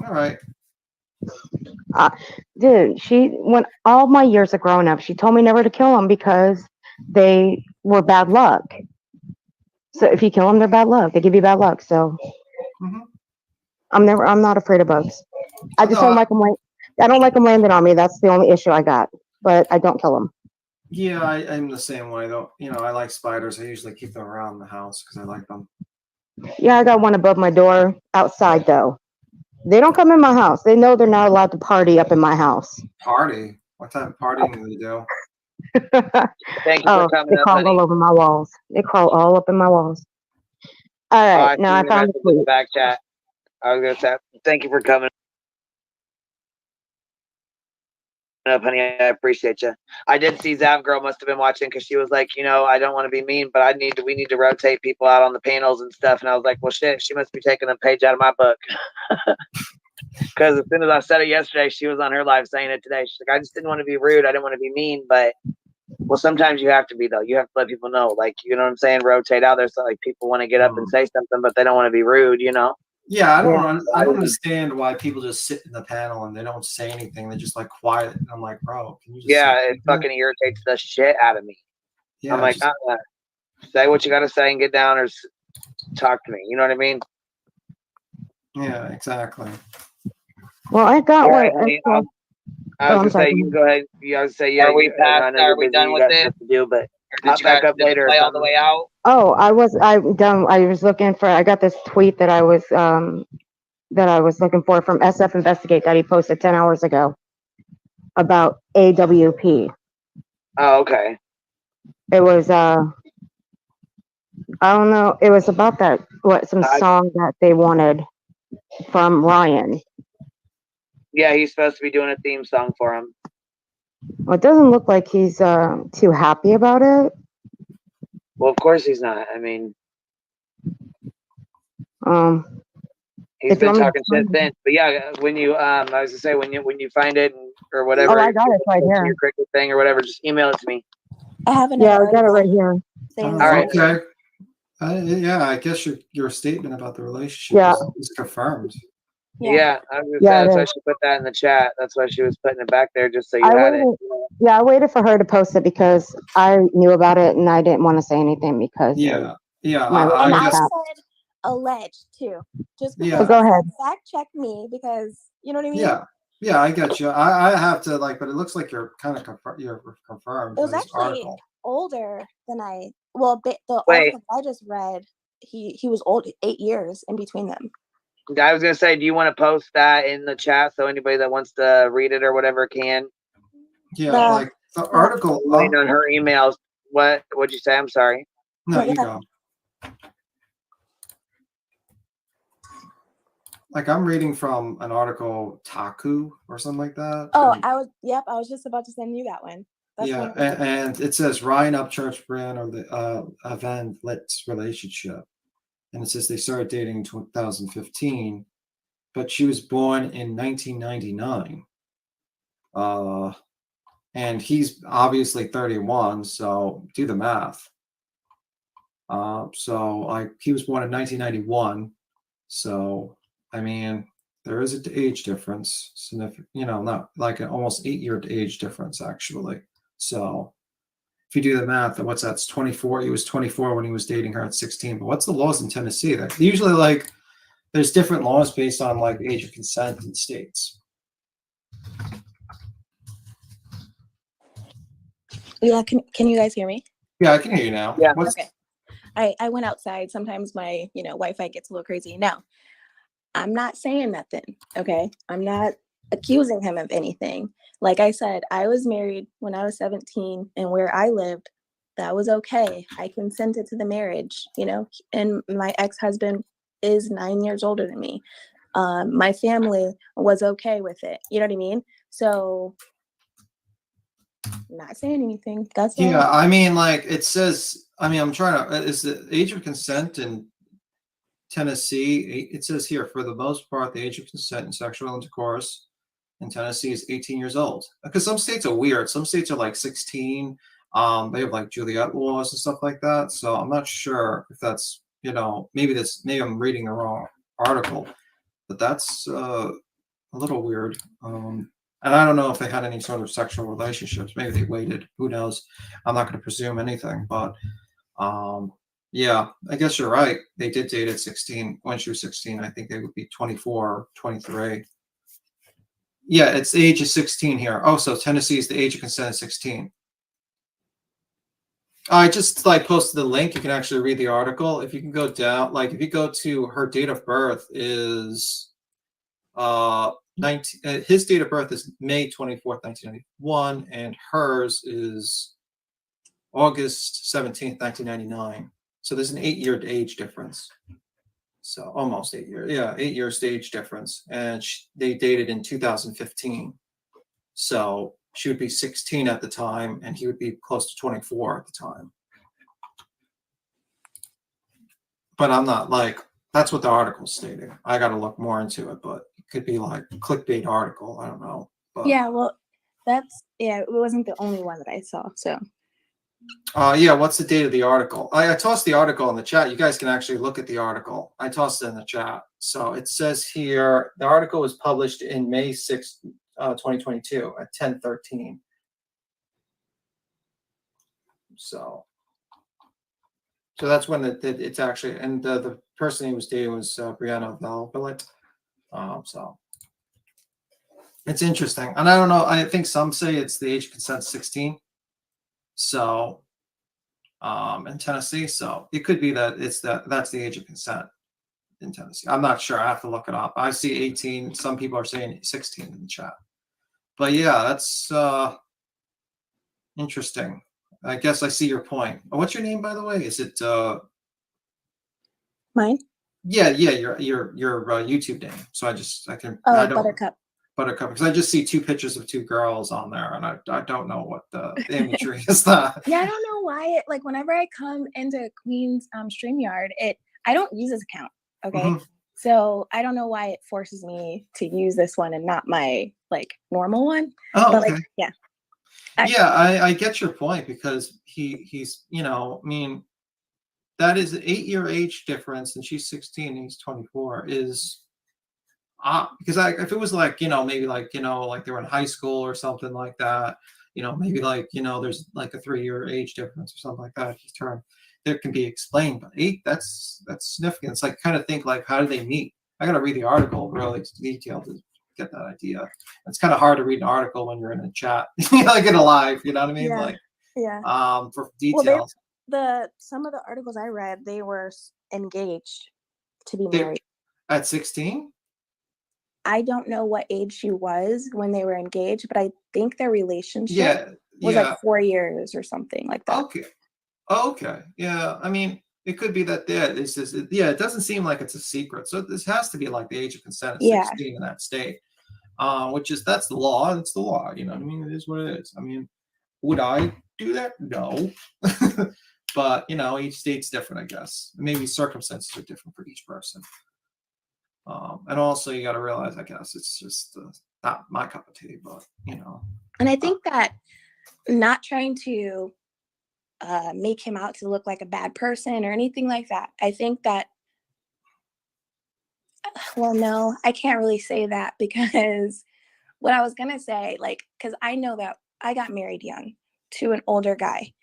All right. Dude, when all my years of growing up, she told me never to kill them because they were bad luck. So if you kill them, they're bad luck. They give you bad luck. So I'm not afraid of bugs. I just don't like them. I don't like them landing on me. That's the only issue I got. But I don't kill them. Yeah, I'm the same way though. I like spiders. I usually keep them around the house because I like them. Yeah, I got one above my door outside though. They don't come in my house. They know they're not allowed to party up in my house. Party? What type of partying do they do? Thank you for coming they up, crawl honey. all over my walls. They crawl all up in my walls. All right, now I found the tweet. Back chat. I was gonna say thank you for coming up, honey. I appreciate you. I did see Zav Girl must have been watching because she was like, I don't want to be mean, but we need to rotate people out on the panels and stuff. And I was like, well, shit, she must be taking a page out of my book. Because as soon as I said it yesterday, she was on her live saying it today. She's like, I just didn't want to be rude. I didn't want to be mean, but sometimes you have to be though. You have to let people know, like, you know what I'm saying? Rotate out there so like people want to get up and say something, but they don't want to be rude, Yeah, I don't understand why people just sit in the panel and they don't say anything. They're just like quiet. And I'm like, bro, can you just it fucking irritates the shit out of me. Yeah, I'm like, say what you got to say and get down or talk to me. You know what I mean? Yeah, exactly. Well, I got one. I was gonna say you can go ahead. I was say, yeah. Are we past? Are we done with this? To do, but hop back up later. Play all the way out. Oh, I'm done. I was looking for. I got this tweet that I was looking for from SF Investigate that he posted 10 hours ago about AWP. Oh, okay. It was I don't know. It was about some song that they wanted from Ryan. Yeah, he's supposed to be doing a theme song for him. Well, it doesn't look like he's too happy about it. Well, of course he's not. I mean, he's been talking shit since. But yeah, when you I was gonna say when you find it or whatever. Oh, I got it right here. Your cricket thing or whatever. Just email it to me. I have another. Yeah, I got it right here. All right. Okay. I guess your statement about the relationship is confirmed. Yeah, I was gonna say, that's why she put that in the chat. That's why she was putting it back there, just so you had it. Yeah, I waited for her to post it because I knew about it and I didn't want to say anything because and I said alleged too. Just because go ahead. Fact check me because you know what I mean. Yeah, I get you. I have to but it looks like you're kind of confirmed. It was actually older than the article I just read. He was old, 8 years in between them. I was gonna say, do you want to post that in the chat so anybody that wants to read it or whatever can? Yeah, like the article. Waiting on her emails. What'd you say? I'm sorry. No, you go. Like I'm reading from an article, Taku or something like that. Oh, I was just about to send you that one. That's and it says Ryan Upchurch Brand or the Van Lit's relationship. And it says they started dating in 2015, but she was born in 1999. And he's obviously 31, so do the math. So he was born in 1991. So, I mean, there is an age difference, not like an almost 8-year age difference, actually. So, if you do the math, that's 24. He was 24 when he was dating her at 16. But what's the laws in Tennessee? That usually there's different laws based on like age of consent in states. Yeah, can you guys hear me? Yeah, I can hear you now. Yeah. Okay. I went outside. Sometimes my, Wi-Fi gets a little crazy. Now, I'm not saying nothing, okay? I'm not accusing him of anything. Like I said, I was married when I was 17, and where I lived, that was okay. I consented to the marriage, and my ex-husband is 9 years older than me. My family was okay with it. You know what I mean? So, not saying anything. That's all. Yeah, I mean, like it says, I mean, I'm trying to, is the age of consent in Tennessee, it says here, for the most part, the age of consent in sexual intercourse in Tennessee is 18 years old. Because some states are weird. Some states are like 16. They have like Juliet laws and stuff like that. So I'm not sure if that's, maybe I'm reading the wrong article, but that's a little weird. And I don't know if they had any sort of sexual relationships. Maybe they waited. Who knows? I'm not going to presume anything, but yeah, I guess you're right. They did date at 16. When she was 16, I think they would be 24 or 23. Yeah, it's the age of 16 here. Oh, so Tennessee is the age of consent is 16. I just like posted the link. You can actually read the article. If you can go down, like if you go to her date of birth is 19, his date of birth is May 24th, 1991, and hers is August 17th, 1999. So there's an 8-year age difference. So almost 8 years. Yeah, 8 years age difference. And they dated in 2015. So she would be 16 at the time, and he would be close to 24 at the time. But I'm not like, that's what the article's stating. I got to look more into it, but it could be like a clickbait article. I don't know. But, Yeah, well, it wasn't the only one that I saw. So, yeah, what's the date of the article? I tossed the article in the chat. You guys can actually look at the article. I tossed it in the chat. So it says here, the article was published in May 6th, 2022 at 10:13. So that's when it's actually, and the person he was dating was Brianna Valbillet. So it's interesting. And I don't know, I think some say it's the age of consent 16. So in Tennessee. So it could be that that's the age of consent in Tennessee. I'm not sure. I have to look it up. I see 18. Some people are saying 16 in the chat. But yeah, that's interesting. I guess I see your point. What's your name, by the way? Is it mine? Yeah, your YouTube name. So I can. Oh, I don't, Buttercup. Buttercup, because I just see 2 pictures of 2 girls on there, and I don't know what the imagery is. That. Yeah, I don't know why it whenever I come into Queen's StreamYard, I don't use this account. Okay. Mm-hmm. So I don't know why it forces me to use this one and not my normal one. Oh, but, okay. Yeah. I get your point, because he's I mean, that is an 8-year age difference, and she's 16 and he's 24 is because if it was maybe they were in high school or something like that, maybe there's like a 3-year age difference or something like that. There can be explained, but 8, that's significant. It's kind of think how did they meet? I got to read the article really detailed to get that idea. It's kind of hard to read an article when you're in a chat, like in a live, you know what I mean? Yeah. For details. Some of the articles I read, they were engaged to be married. At 16? I don't know what age she was when they were engaged, but I think their relationship was 4 years or something like that. Okay. Yeah. I mean, it could be that it's just, it doesn't seem like it's a secret. So this has to be the age of consent is 16 in that state, that's the law. It's the law. You know what I mean? It is what it is. I mean, would I do that? No. But, each state's different, I guess. Maybe circumstances are different for each person. And also you got to realize, I guess, it's just not my cup of tea, but, And I think that not trying to make him out to look like a bad person or anything like that. I think that, well, no, I can't really say that, because what I was going to say, because I know that I got married young to an older guy,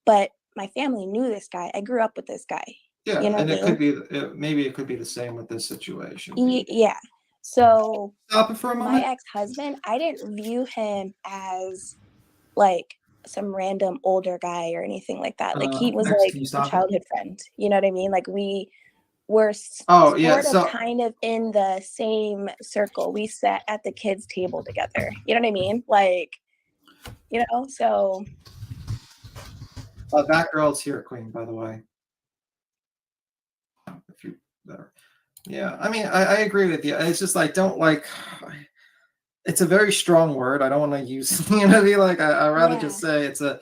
but my family knew this guy. I grew up with this guy. Yeah, You know and what I it could mean? be maybe it could be the same with this situation. Yeah. So Stop it for a my moment. ex-husband, I didn't view him as like some random older guy or anything like that. Like he was Next, like can you a stop it? childhood friend. You know what I mean? Like we were Oh yeah, sort of so kind of in the same circle. We sat at the kids' table together. You know what I mean? Like, you know, so that girl's here, Queen, by the way. If you there. Yeah, I mean, I agree with you. It's just like don't like. It's a very strong word. I don't want to use. You know, what I mean? Like I rather yeah. just say it's a.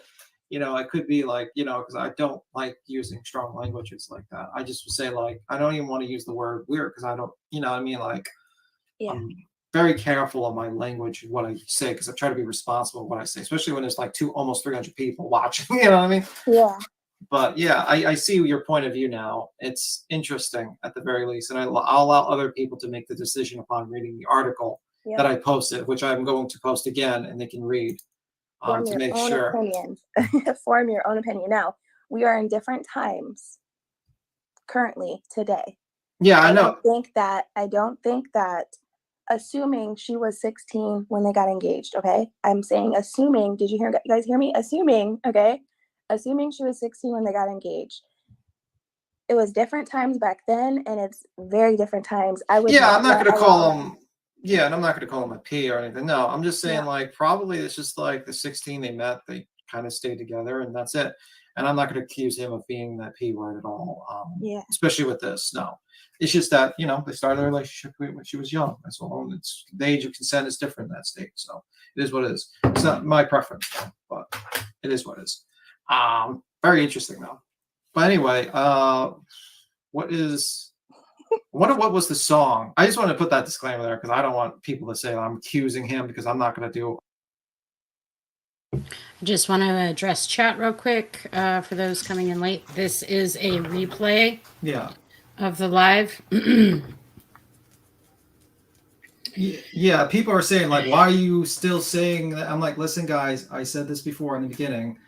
You know, it could be like, you know, because I don't like using strong languages like that. I just would say like I don't even want to use the word weird because I don't. You know, what I mean, like Yeah. I'm very careful of my language and what I say because I try to be responsible of what I say, especially when there's like almost 300 people watching. You know what I mean? Yeah. But yeah, I see your point of view now. It's interesting at the very least, and I'll allow other people to make the decision upon reading the article that I posted, which I'm going to post again, and they can read Form to your make own sure. opinion. Form your own opinion. Now, we are in different times currently today. Yeah, I know. I don't think that assuming she was 16 when they got engaged, okay? I'm saying assuming, did you guys hear me? Assuming, okay? Assuming she was 16 when they got engaged. It was different times back then, and it's very different times. I would Yeah, I'm not not going to call allow them. Yeah, and I'm not going to call them a P or anything. No, I'm just saying No. like probably it's just like the 16 they met, they kind of stayed together, and that's it. And I'm not going to accuse him of being that P word at all. Yeah. Especially with this. No, it's just that you know they started their relationship when she was young. That's all. And it's the age of consent is different in that state, so it is what it is. It's not my preference, but it is what it is. Very interesting though. But anyway, what is? I wonder what was the song. I just want to put that disclaimer there because I don't want people to say I'm accusing him because I'm not going to do. Just want to address chat real quick for those coming in late. This is a replay of the live. Yeah, people are saying like, why are you still saying that? I'm like, listen, guys, I said this before in the beginning.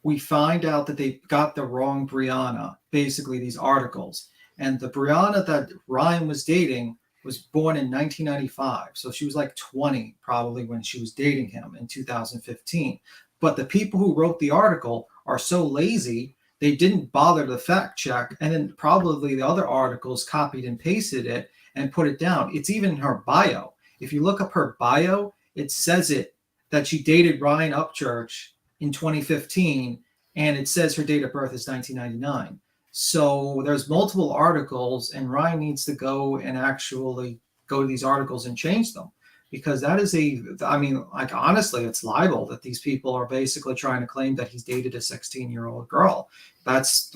We find out that they got the wrong Brianna, basically these articles. And the Brianna that Ryan was dating was born in 1995. So she was like 20 probably when she was dating him in 2015. But the people who wrote the article are so lazy, they didn't bother to fact check. And then probably the other articles copied and pasted it and put it down. It's even in her bio. If you look up her bio, it says it that she dated Ryan Upchurch in 2015, and it says her date of birth is 1999. So there's multiple articles, and Ryan needs to go and actually go to these articles and change them, because that is I mean, like honestly, it's libel that these people are basically trying to claim that he's dated a 16-year-old girl. That's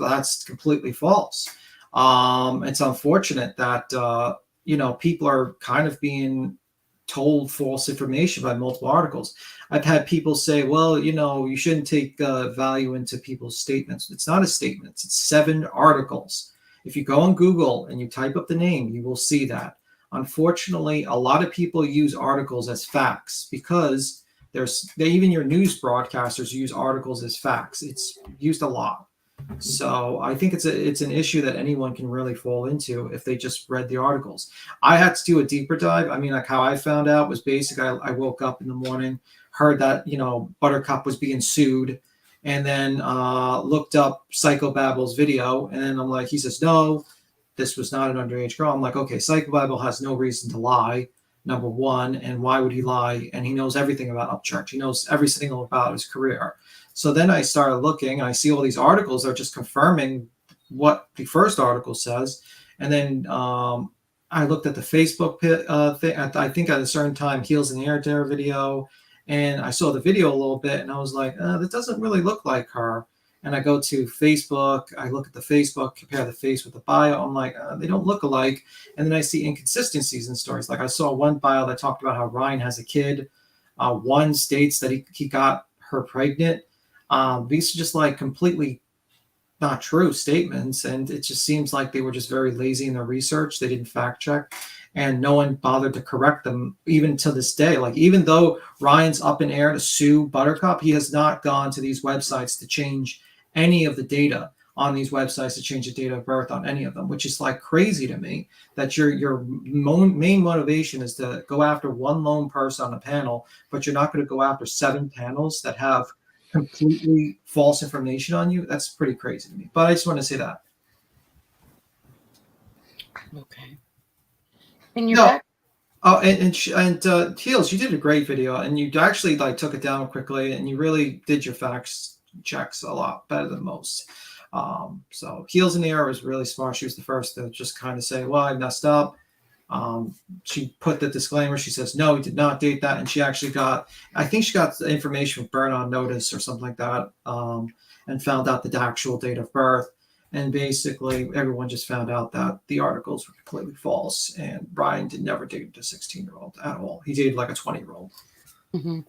completely false. It's unfortunate that you know, people are kind of being told false information by multiple articles. I've had people say, well, you know, you shouldn't take value into people's statements. It's not a statement. It's 7 articles. If you go on Google and you type up the name, you will see that. Unfortunately, a lot of people use articles as facts because even your news broadcasters use articles as facts. It's used a lot. So I think it's an issue that anyone can really fall into if they just read the articles. I had to do a deeper dive. I mean, like how I found out was basically I woke up in the morning, heard that, you know, Buttercup was being sued, and then looked up Psychobabel's video, and then I'm like, he says, no, this was not an underage girl. I'm like, okay, Psychobabel has no reason to lie, number one, and why would he lie? And he knows everything about Upchurch. He knows every single about his career. So then I started looking, and I see all these articles that are just confirming what the first article says. And then I looked at the Facebook thing. I think at a certain time, Heels in the Air Dare video, and I saw the video a little bit, and I was like, that doesn't really look like her. And I go to Facebook, I look at the Facebook, compare the face with the bio. I'm like, they don't look alike. And then I see inconsistencies in stories. Like I saw one bio that talked about how Ryan has a kid. One states that he got her pregnant. These are just like completely not true statements, and it just seems like they were just very lazy in their research. They didn't fact check, and no one bothered to correct them even to this day. Like even though Ryan's up in air to sue Buttercup, he has not gone to these websites to change any of the data. on these websites to change the date of birth on any of them, which is like crazy to me that your main motivation is to go after one lone person on a panel, but you're not going to go after 7 panels that have completely false information on you. That's pretty crazy to me. But I just want to say that. Okay. And you're back? Oh, and Heels, you did a great video, and you actually like took it down quickly, and you really did your facts checks a lot better than most. So Heels in the Air was really smart. She was the first to just kind of say, well, I messed up. She put the disclaimer. She says, no, we did not date that. And she actually I think she got the information from Burn On Notice or something like that, and found out the actual date of birth. And basically, everyone just found out that the articles were completely false. And Ryan never dated a 16-year-old at all. He dated like a 20-year-old. Mm-hmm.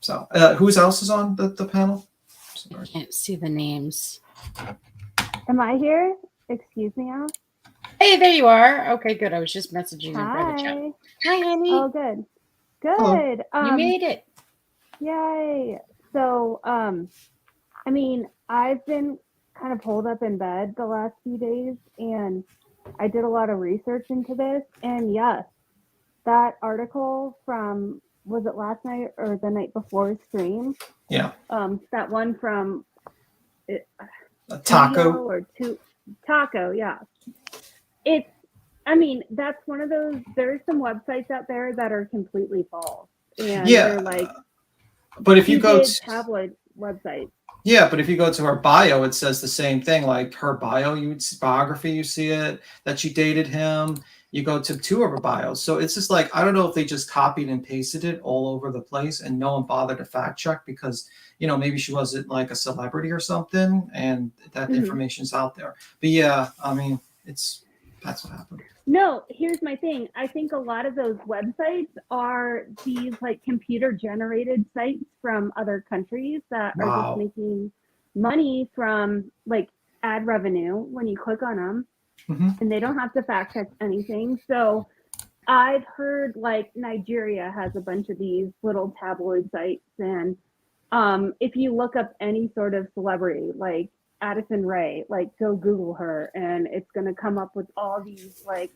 So, who else is on the panel? Sorry. I can't see the names. Am I here? Excuse me, Al. Hey, there you are. Okay, good. I was just messaging in private chat. Hi. Hi, honey. Oh, good. Hello. Good. You made it. Yay. So, I mean, I've been kind of holed up in bed the last few days, and I did a lot of research into this. And yes, that article from, was it last night or the night before stream? Yeah. That one from Taco. or Taco, yeah. It's, I mean, that's one of those, there's some websites out there that are completely false. And Yeah. they're like, but if you go to tabloid websites. Yeah, but if you go to her bio, it says the same thing. Like her bio, biography, you see it that she dated him. You go to 2 of her bios. So it's just like, I don't know if they just copied and pasted it all over the place and no one bothered to fact check because, you know, maybe she wasn't like a celebrity or something and that information's out there. But yeah, I mean, that's what happened. No, here's my thing. I think a lot of those websites are these like computer generated sites from other countries that are just making money from like ad revenue when you click on them, and they don't have to fact check anything. So I've heard like Nigeria has a bunch of these little tabloid sites, and if you look up any sort of celebrity like Addison Rae, like go Google her, and it's going to come up with all these like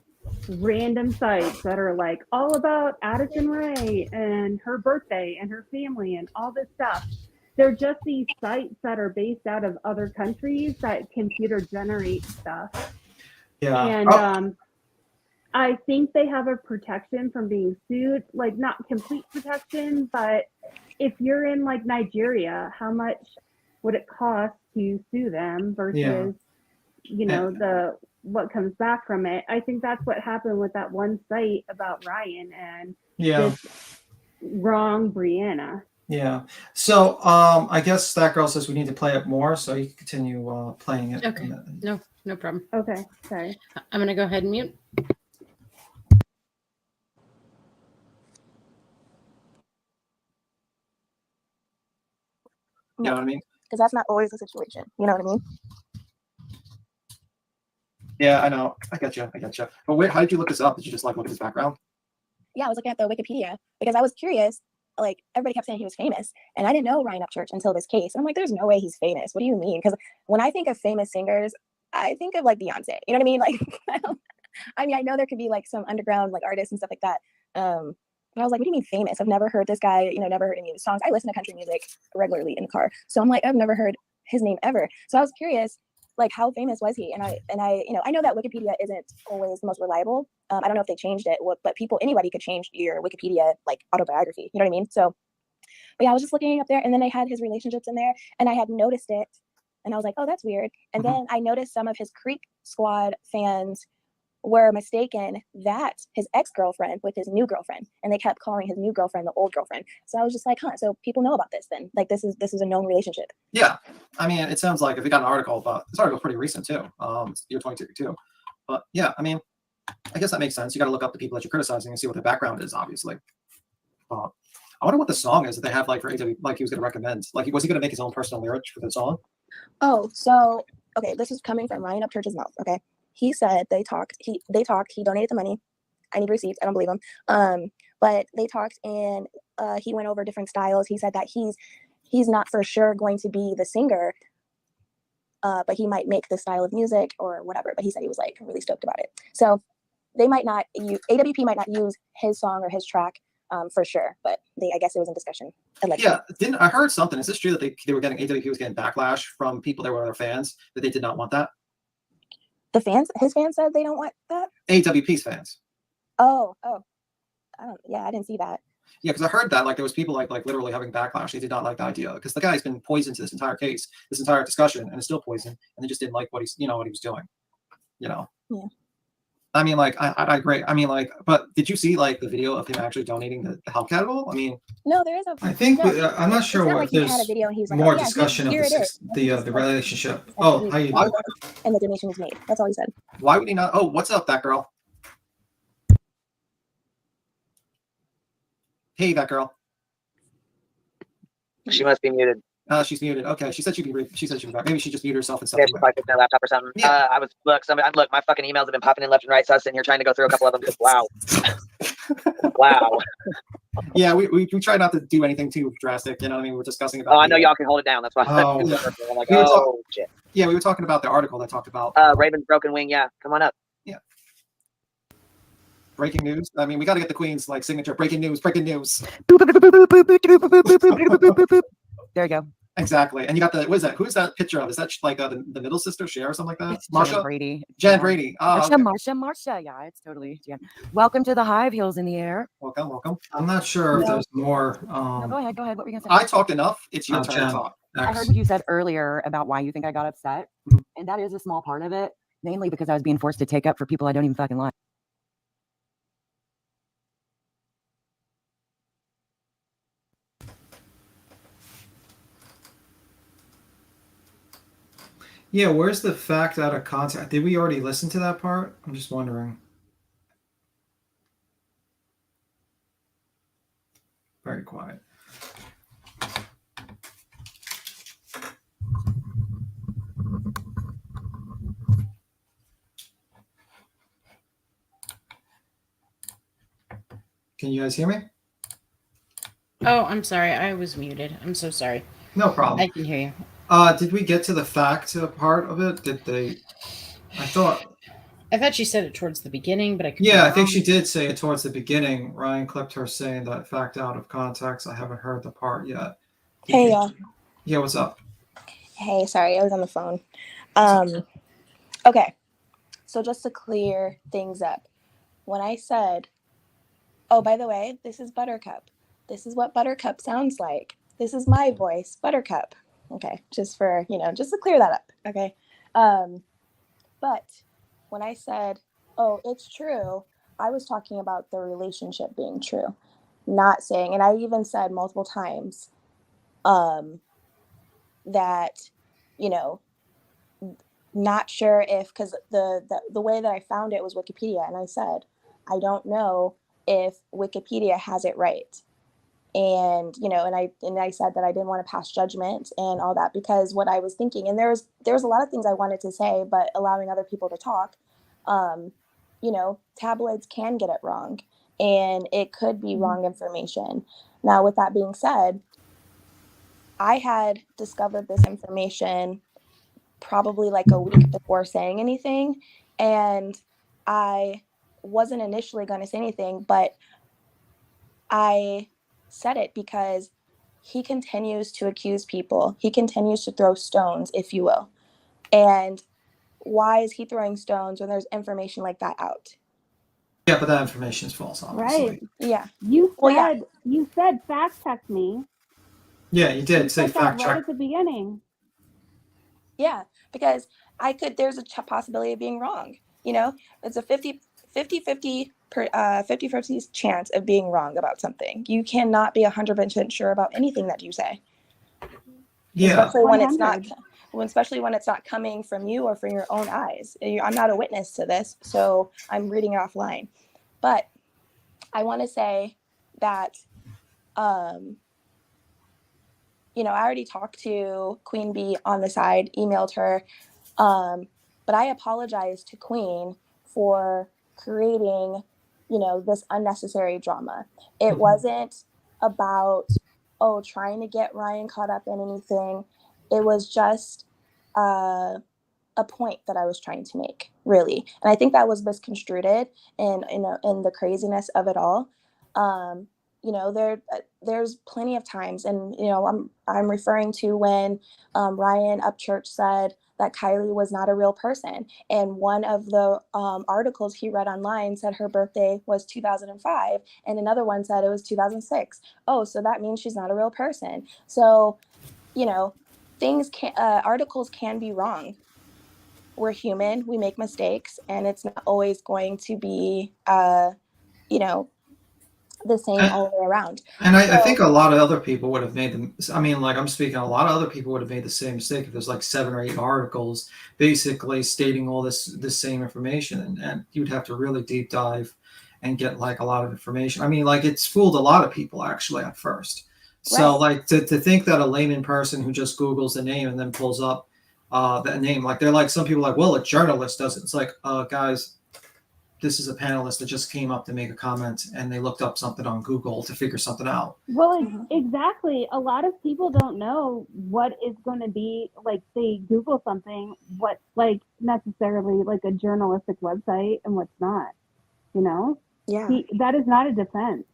random sites that are like all about Addison Rae and her birthday and her family and all this stuff. They're just these sites that are based out of other countries that computer generate stuff. Yeah. And I think they have a protection from being sued, like not complete protection, but if you're in like Nigeria, how much would it cost to sue them versus, you know, what comes back from it? I think that's what happened with that one site about Ryan and this wrong Brianna. Yeah. So I guess that girl says we need to play it more, so you can continue playing it. Okay. No problem. Okay. Sorry. I'm gonna go ahead and mute. You know what I mean? Because that's not always the situation. You know what I mean? Yeah, I know. I got you. But wait, how did you look this up? Did you just like look at his background? Yeah, I was looking at the Wikipedia because I was curious. Like everybody kept saying he was famous, and I didn't know Ryan Upchurch until this case. I'm like, there's no way he's famous. What do you mean? Because when I think of famous singers, I think of like Beyonce. You know what I mean? Like, I mean, I know there could be like some underground like artists and stuff like that. But I was like, what do you mean famous? I've never heard this guy. You know, never heard any of his songs. I listen to country music regularly in the car, so I'm like, I've never heard his name ever. So I was curious, like, how famous was he? And I, you know, I know that Wikipedia isn't always the most reliable. I don't know if they changed it, but anybody could change your Wikipedia like autobiography. You know what I mean? So, but yeah, I was just looking up there, and then they had his relationships in there, and I had noticed it, and I was like, oh, that's weird. And then I noticed some of his Creek Squad fans were mistaken that his ex-girlfriend with his new girlfriend, and they kept calling his new girlfriend the old girlfriend. So I was just like, so people know about this then? Like this is a known relationship. Yeah, I mean, it sounds like if we got an article about this article's pretty recent too, year 2022. But yeah, I mean, I guess that makes sense. You got to look up the people that you're criticizing and see what their background is, obviously. I wonder what the song is that they have like for AW, like he was going to recommend. Like, was he going to make his own personal lyrics for the song? Oh, so okay, this is coming from Ryan Upchurch's mouth. Okay. He said they talked, he donated the money. I need receipts. I don't believe him. But they talked, and he went over different styles. He said that he's not for sure going to be the singer but he might make this style of music or whatever. But he said he was like really stoked about it. So they might not AWP might not use his song or his track for sure, but I guess it was in discussion. Allegedly. Yeah, I heard something. Is this true that they were getting AWP was getting backlash from people that were their fans that they did not want that? His fans said they don't want that. AWP's fans. Oh, I didn't see that. Yeah, because I heard that like there was people like literally having backlash. They did not like the idea because the guy's been poisoned to this entire case, this entire discussion, and is still poisoned, and they just didn't like what he was doing. Yeah. I mean, like, I agree. I mean, like, but did you see like the video of him actually donating the health capital? I mean, no, there is a. I think no, I'm not sure what there's more discussion of the relationship. Oh, how you doing? And the donation was made. That's all he said. Why would he not? Oh, what's up, that girl? Hey, that girl. She must be muted. She's muted. Okay, she said she'd be. She said she'd be back. Maybe she just muted herself and stuff. Yeah, she probably took my laptop or something. Yeah. Look, my fucking emails have been popping in left and right, so I was sitting here trying to go through a couple of them. Wow. Wow. Yeah, we try not to do anything too drastic. You know what I mean? We're discussing about. Oh, I know y'all can hold it down. That's why. Oh. I'm like, shit. Yeah, we were talking about the article that talked about Raven's broken wing. Yeah, come on up. Yeah. Breaking news. I mean, we got to get the Queen's like signature. Breaking news. Breaking news. There you go. Exactly. And you got the, what is that? Who's that picture of? Is that like the middle sister, Cher, or something like that? It's Marsha? Jen Brady. Jen Brady. Oh, Marsha. Yeah, it's totally Jen. Welcome to the Hive, Heels in the Air. Welcome. I'm not sure if there's more. No, go ahead. What were you going to say? I talked enough. It's your turn Jen. to talk. I heard what you said earlier about why you think I got upset. And that is a small part of it, mainly because I was being forced to take up for people I don't even fucking like. Yeah, where's the fact out of context? Did we already listen to that part? I'm just wondering. Very quiet. Can you guys hear me? Oh, I'm sorry. I was muted. I'm so sorry. No problem. I can hear you. Did we get to the fact part of it? Did they? I thought she said it towards the beginning, but I could. Yeah, I think she did say it towards the beginning. Ryan clipped her saying that fact out of context. I haven't heard the part yet. Hey, y'all. Yeah, what's up? Hey, sorry, I was on the phone. Okay, so just to clear things up, when I said, oh, by the way, this is Buttercup. This is what Buttercup sounds like. This is my voice, Buttercup. Okay, just for, just to clear that up. Okay. But when I said, oh, it's true, I was talking about the relationship being true, not saying, and I even said multiple times that, not sure if, because the way that I found it was Wikipedia, and I said, I don't know if Wikipedia has it right. And and I said that I didn't want to pass judgment and all that, because what I was thinking, and there was a lot of things I wanted to say, but allowing other people to talk, tabloids can get it wrong, and it could be wrong information. Now, with that being said, I had discovered this information probably like a week before saying anything, and I wasn't initially going to say anything, but I said it because he continues to accuse people. He continues to throw stones, if you will. And why is he throwing stones when there's information like that out? Yeah, but that information is false, obviously. Right. Yeah. You said fact check me. Yeah, you did say fact check. Right at the beginning. Yeah, because there's a possibility of being wrong. It's a 50-50 chance of being wrong about something. You cannot be 100% sure about anything that you say. Yeah. Especially when it's not coming from you or from your own eyes. I'm not a witness to this, so I'm reading it offline. But I want to say that, I already talked to Queen Bee on the side, emailed her, but I apologized to Queen for creating, this unnecessary drama. It wasn't about, trying to get Ryan caught up in anything. It was just a point that I was trying to make, really. And I think that was misconstrued in the craziness of it all. You know, there's plenty of times, and you know, I'm referring to when Ryan Upchurch said that Kylie was not a real person, and one of the articles he read online said her birthday was 2005, and another one said it was 2006. Oh, so that means she's not a real person. So, you know, articles can be wrong. We're human, we make mistakes, and it's not always going to be you know, the same all the way around. And I think a lot of other people would have made them. I mean, like I'm speaking, a lot of other people would have made the same mistake if there's like 7 or 8 articles basically stating all this same information, and you'd have to really deep dive and get like a lot of information. I mean, like it's fooled a lot of people actually at first. So like to think that a layman person who just Googles the name and then pulls up that name, like they're like some people like, well, a journalist does it. It's like, guys, this is a panelist that just came up to make a comment and they looked up something on Google to figure something out. Well, exactly. A lot of people don't know what is going to be, like, they Google something, what's like necessarily like a journalistic website and what's not, you know? Yeah. That is not a defense.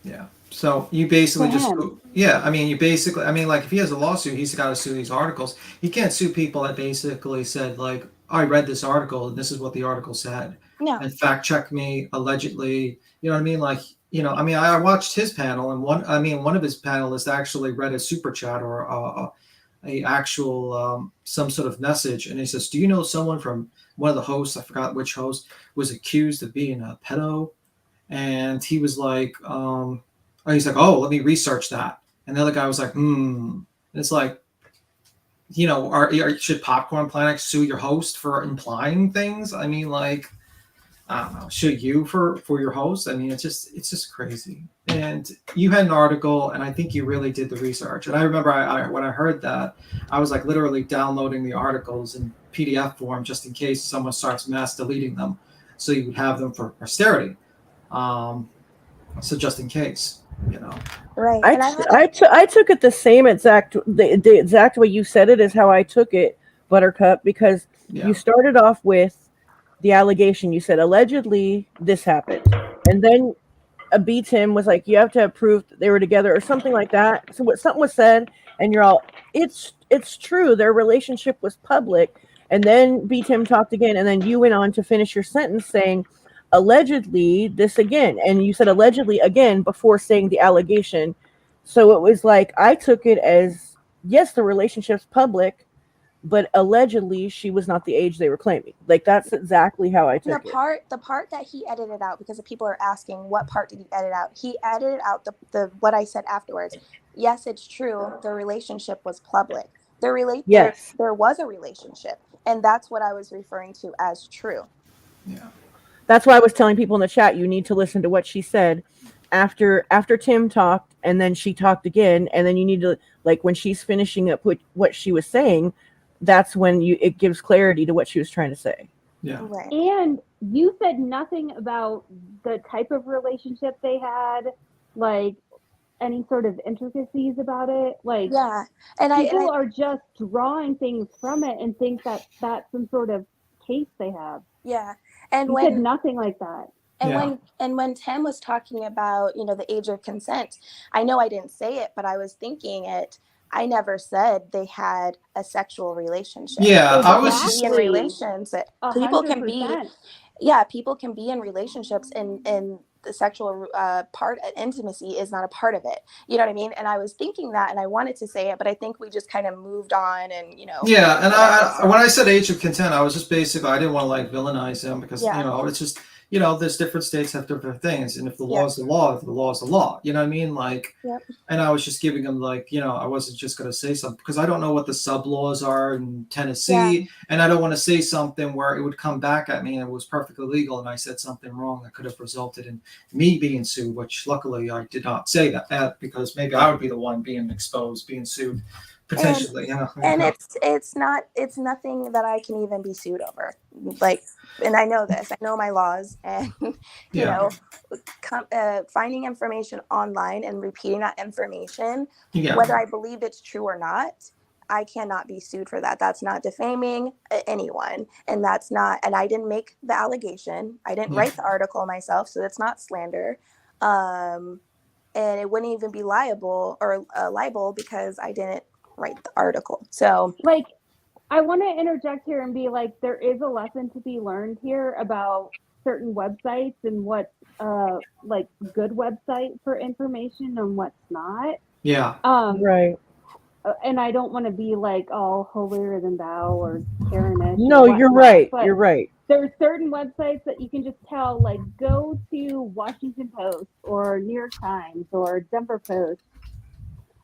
Yeah. So you basically I mean, like if he has a lawsuit, he's got to sue these articles. He can't sue people that basically said like, I read this article and this is what the article said. No. And fact check me allegedly. You know what I mean? Like, you know, I mean, I watched his panel and one of his panelists actually read a super chat or a actual some sort of message, and he says, do you know someone from one of the hosts, I forgot which host, was accused of being a pedo? And he was like, he's like, oh, let me research that. And the other guy was like, And it's like, you know, should Popcorn Planet sue your host for implying things? I mean, like, I don't know, should you for your host? I mean, it's just crazy. And you had an article, and I think you really did the research. And I remember when I heard that, I was like literally downloading the articles in PDF form just in case someone starts mass deleting them, so you would have them for posterity. So just in case, you know. Right. I took it the exact way you said it is how I took it, Buttercup, because you started off with the allegation. You said allegedly this happened, and then a B Tim was like, you have to have proof that they were together or something like that. So something was said, and you're all, it's true, their relationship was public. And then B Tim talked again, and then you went on to finish your sentence saying, allegedly this again, and you said allegedly again before saying the allegation. So it was like I took it as, yes, the relationship's public, but allegedly she was not the age they were claiming. Like that's exactly how I took it. The part that he edited out, because the people are asking what part did he edit out, he edited out the what I said afterwards. Yes, it's true, the relationship was public. There was a relationship, and that's what I was referring to as true. Yeah. That's why I was telling people in the chat, you need to listen to what she said after Tim talked, and then she talked again, and then you need to, like, when she's finishing up with what she was saying, that's when it gives clarity to what she was trying to say. Yeah. Right. And you said nothing about the type of relationship they had, like any sort of intricacies about it. Like, yeah, and people are just drawing things from it and think that that's some sort of case they have. Yeah. And you said nothing like that. And when Tim was talking about, you know, the age of consent, I know I didn't say it, but I was thinking it. I never said they had a sexual relationship. Yeah, I was just in relationships. People can be in relationships, and the sexual part, intimacy is not a part of it. You know what I mean? And I was thinking that, and I wanted to say it, but I think we just kind of moved on, and you know. Yeah, and when I said age of consent, I was just basically, I didn't want to like villainize them because you know, it's just, you know, there's different states have different things, and if the law is the law, if the law is the law, you know what I mean? Like, and I was just giving them, like, you know, I wasn't just going to say something because I don't know what the sub laws are in Tennessee, and I don't want to say something where it would come back at me and it was perfectly legal, and I said something wrong that could have resulted in me being sued, which luckily I did not say that because maybe I would be the one being exposed, being sued. Potentially, and it's nothing that I can even be sued over. Like, and I know this. I know my laws, and you know, finding information online and repeating that information, whether I believe it's true or not, I cannot be sued for that. That's not defaming anyone, and that's not. And I didn't make the allegation. I didn't write the article myself, so that's not slander. And it wouldn't even be liable because I didn't write the article. So, like, I want to interject here and be like, there is a lesson to be learned here about certain websites and what's like good website for information and what's not. Yeah. Right. And I don't want to be like all holier than thou or Karenish. No, you're right. You're right. There's certain websites that you can just tell, like, go to Washington Post or New York Times or Denver Post,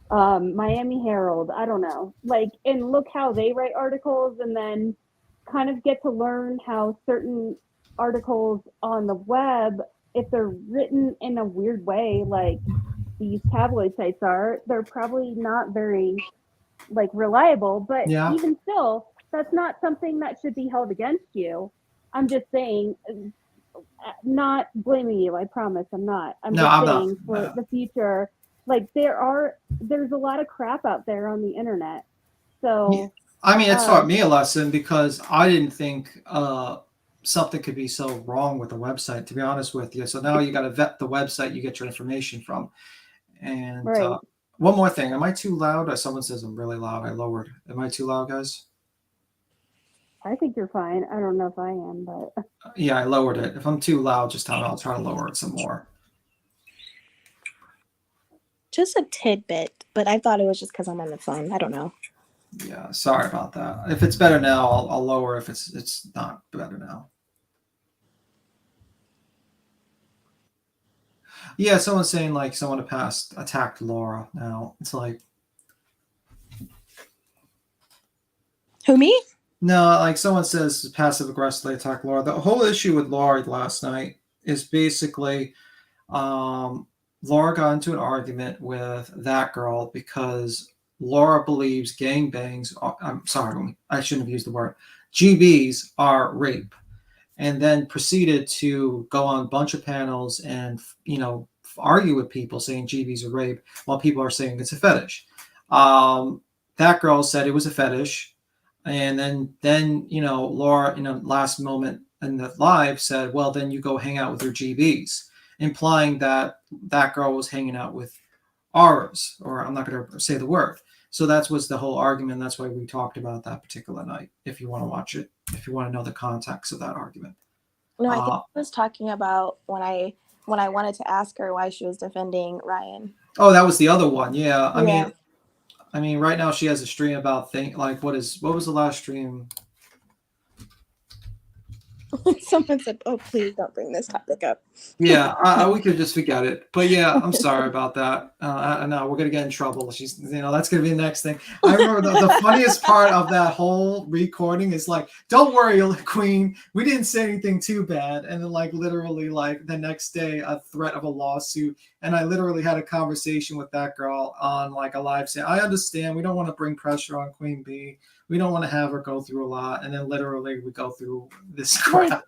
Miami Herald, I don't know, like, and look how they write articles, and then kind of get to learn how certain articles on the web, if they're written in a weird way, like these tabloid sites are, they're probably not very, like, reliable, but even still, that's not something that should be held against you. I'm just saying, not blaming you, I promise I'm not. I'm saying for the future, like, there's a lot of crap out there on the internet. So I mean, it taught me a lesson because I didn't think something could be so wrong with the website, to be honest with you. So now you got to vet the website you get your information from. And one more thing, am I too loud? Someone says I'm really loud. I lowered. Am I too loud, guys? I think you're fine. I don't know if I am, but yeah, I lowered it. If I'm too loud, just tell me. I'll try to lower it some more. Just a tidbit, but I thought it was just because I'm on the phone. I don't know. Yeah, sorry about that. If it's better now, I'll lower. If it's not better now. Yeah, someone's saying like someone attacked Laura. Now it's like, who, me? No, like someone says passive aggressively attack Laura. The whole issue with Laura last night is basically Laura got into an argument with that girl because Laura believes gangbangs I'm sorry, I shouldn't have used the word. GBs are rape. And then proceeded to go on a bunch of panels and, argue with people saying GBs are rape while people are saying it's a fetish. That girl said it was a fetish. And then Laura, last moment in the live said, well, then you go hang out with your GBs, implying that that girl was hanging out with ours, or I'm not going to say the word. So that was the whole argument. That's why we talked about that particular night. If you want to watch it, if you want to know the context of that argument. No, I think I was talking about when I wanted to ask her why she was defending Ryan. Oh, that was the other one. Yeah. I mean, right now she has a stream about what was the last stream? Someone said, "Oh, please don't bring this topic up." Yeah, we could just forget it. But yeah, I'm sorry about that. No, we're gonna get in trouble. She's, that's gonna be the next thing. I remember the funniest part of that whole recording is like, "Don't worry, Queen, we didn't say anything too bad." And then literally the next day, a threat of a lawsuit. And I literally had a conversation with that girl on a live saying, "I understand. We don't want to bring pressure on Queen Bee. We don't want to have her go through a lot." And then literally we go through this crap.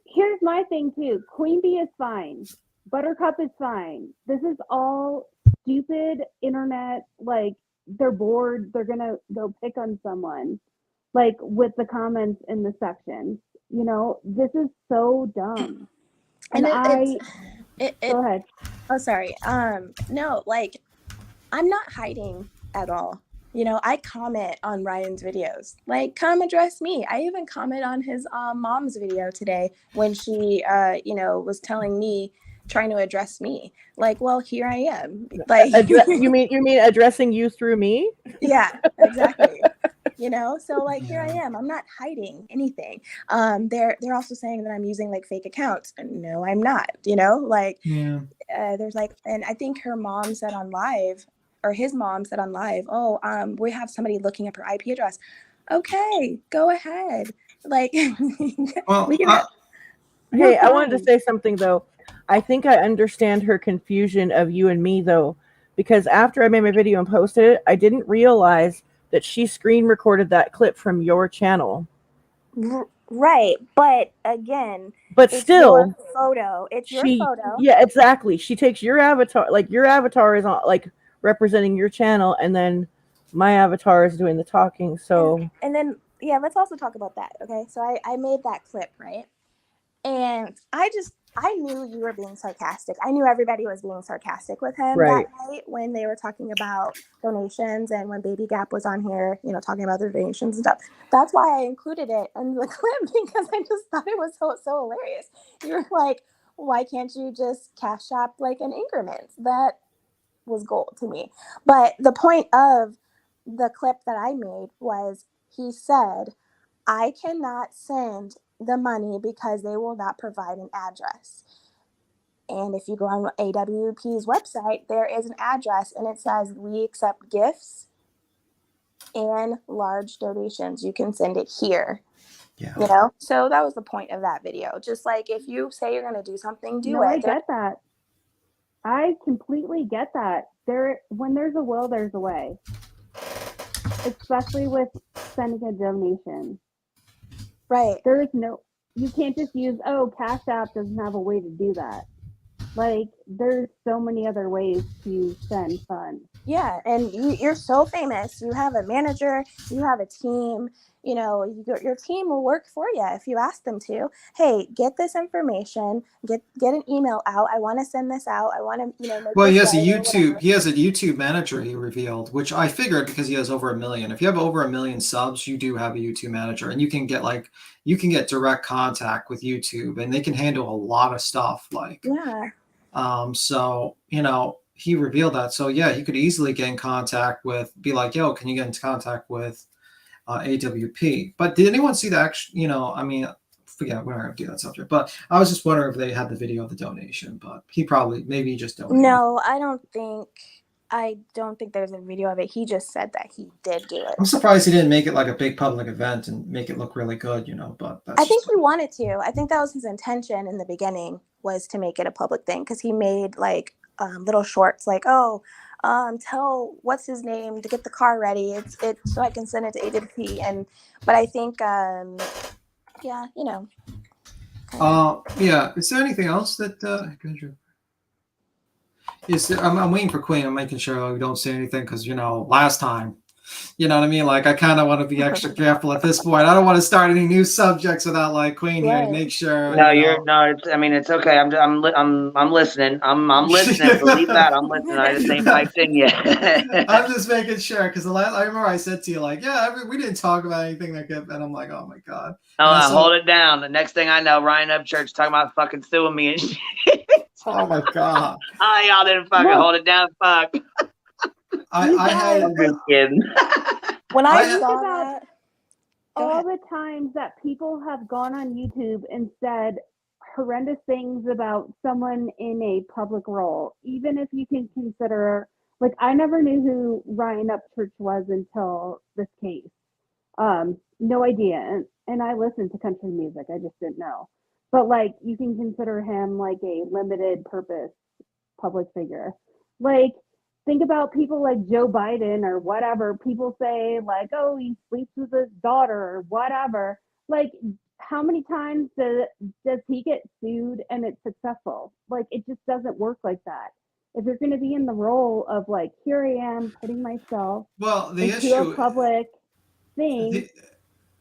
Here's my thing too. Queen Bee is fine. Buttercup is fine. This is all stupid internet. They're bored. They're gonna go pick on someone, with the comments in the sections. This is so dumb. And go ahead. Oh, sorry. No, I'm not hiding at all. I comment on Ryan's videos. Come address me. I even comment on his mom's video today when she, was telling me, trying to address me. Well, here I am. You mean addressing you through me? Yeah, exactly. So here I am. I'm not hiding anything. They're also saying that I'm using fake accounts. No, I'm not. There's and I think her mom said on live. Or his mom said on live, "Oh, we have somebody looking up her IP address." Okay, go ahead. Hey, I wanted to say something though. I think I understand her confusion of you and me though, because after I made my video and posted it, I didn't realize that she screen recorded that clip from your channel. Right, but again, but it's still, your photo. It's your photo. Yeah, exactly. She takes your avatar, like your avatar is on, like representing your channel, and then my avatar is doing the talking. So and then yeah, let's also talk about that. Okay, so I made that clip, right? And I knew you were being sarcastic. I knew everybody was being sarcastic with him that night when they were talking about donations and when Baby Gap was on here, you know, talking about the donations and stuff. That's why I included it in the clip, because I just thought it was so hilarious. You were like, why can't you just cash app like an increment? That was gold to me. But the point of the clip that I made was, he said, I cannot send the money because they will not provide an address. And if you go on AWP's website, there is an address and it says, we accept gifts and large donations. You can send it here. Yeah. You know? So that was the point of that video. Just like, if you say you're going to do something, do it. I get that. I completely get that. When there's a will, there's a way. Especially with sending a donation. Right. You can't just use, Cash App doesn't have a way to do that. Like, there's so many other ways to send funds. Yeah, and you're so famous. You have a manager, you have a team. You know, your team will work for you if you ask them to. Hey, get this information. Get an email out. I want to send this out. I want to, make Well, he this has a right or YouTube. whatever. He has a YouTube manager. He revealed, which I figured because he has over 1 million. If you have over 1 million subs, you do have a YouTube manager, and you can get direct contact with YouTube, and they can handle a lot of stuff. Yeah. So he revealed that. So yeah, he could easily get in contact with, be like, yo, can you get in contact with AWP? But did anyone see the actual, forget, we're not going to do that subject, but I was just wondering if they had the video of the donation, but maybe he just donated. No, I don't think there's a video of it. He just said that he did do it. I'm surprised he didn't make it like a big public event and make it look really good, but I think he wanted to. I think that was his intention in the beginning, was to make it a public thing, because he made like little shorts like, tell what's his name to get the car ready. It's so I can send it to AWP. But I think yeah. Yeah. Is there anything else that I'm waiting for Queen. I'm making sure we don't say anything because last time, you know what I mean? Like, I kind of want to be extra careful at this point. I don't want to start any new subjects without Queen here to make sure. No, it's okay. I'm listening. I'm listening. Believe that. I'm listening. I just ain't piped in yet. I'm just making sure, because I remember I said to you we didn't talk about anything that good, and I'm like, oh my god. Hold it down. The next thing I know, Ryan Upchurch talking about fucking suing me and shit. Oh my god. Y'all didn't fucking hold it down. Fuck. I'm just kidding. When I saw that, all the times that people have gone on YouTube and said horrendous things about someone in a public role, even if you can consider, I never knew who Ryan Upchurch was until this case. No idea. And I listened to country music. I just didn't know. But you can consider him a limited purpose public figure. Think about people like Joe Biden or whatever. People say he sleeps with his daughter or whatever. How many times does he get sued and it's successful? It just doesn't work like that. If you're going to be in the role of here I am putting myself into a public thing,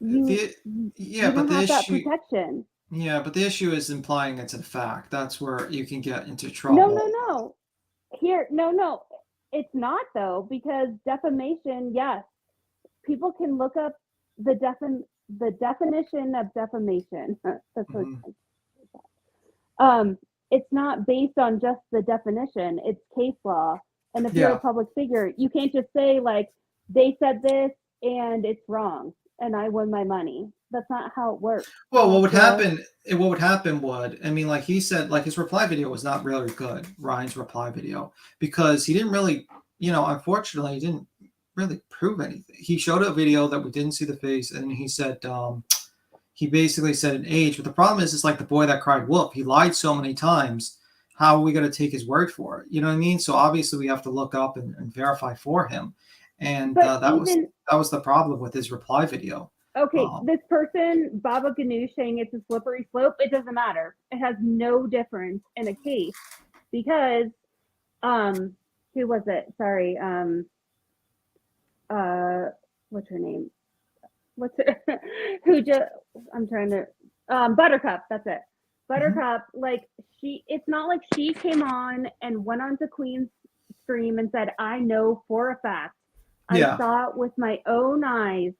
you don't have that protection. Yeah, but the issue is implying it's a fact. That's where you can get into trouble. No. No. It's not, though, because defamation, yes. People can look up the definition of defamation. That's what it's not based on just the definition. It's case law. And if you're a public figure, you can't just say, they said this and it's wrong and I won my money. That's not how it works. Well, what would happen, he said, his reply video was not really good, Ryan's reply video, because he didn't really, unfortunately, he didn't really prove anything. He showed a video that we didn't see the face, and he said, he basically said an age, but the problem is the boy that cried wolf. He lied so many times. How are we going to take his word for it? You know what I mean? So obviously we have to look up and verify for him. And But that was the problem with his reply video. Okay, this person, Baba Ganoush, saying it's a slippery slope, it doesn't matter. It has no difference in a case because, who was it? Sorry, what's her name? What's it? I'm trying to, Buttercup, that's it. Buttercup, like it's not like she came on and went onto Queen's stream and said, I know for a fact, I saw it with my own eyes.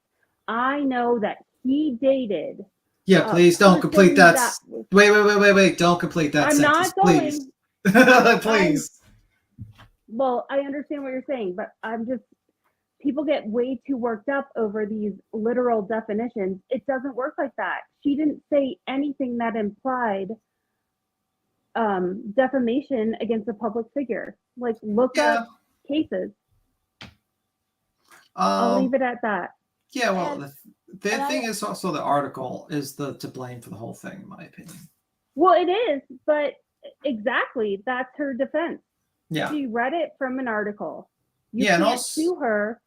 I know that he dated. Yeah, please don't complete that. Wait. Don't complete that I'm sentence, not going. please. Please. Well, I understand what you're saying, but people get way too worked up over these literal definitions. It doesn't work like that. She didn't say anything that implied defamation against a public figure. Like, look up cases. I'll leave it at that. Yeah, well, the thing is also the article is to blame for the whole thing, in my opinion. Well, it is, but exactly, that's her defense. Yeah. She read it from an article. You can't sue her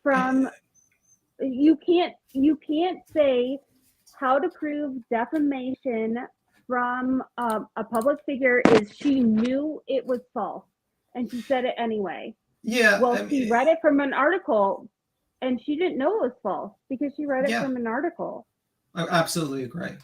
from. You can't say how to prove defamation from a public figure is she knew it was false and she said it anyway. Yeah. Well, she read it from an article and she didn't know it was false because she read it from an article. I absolutely agree.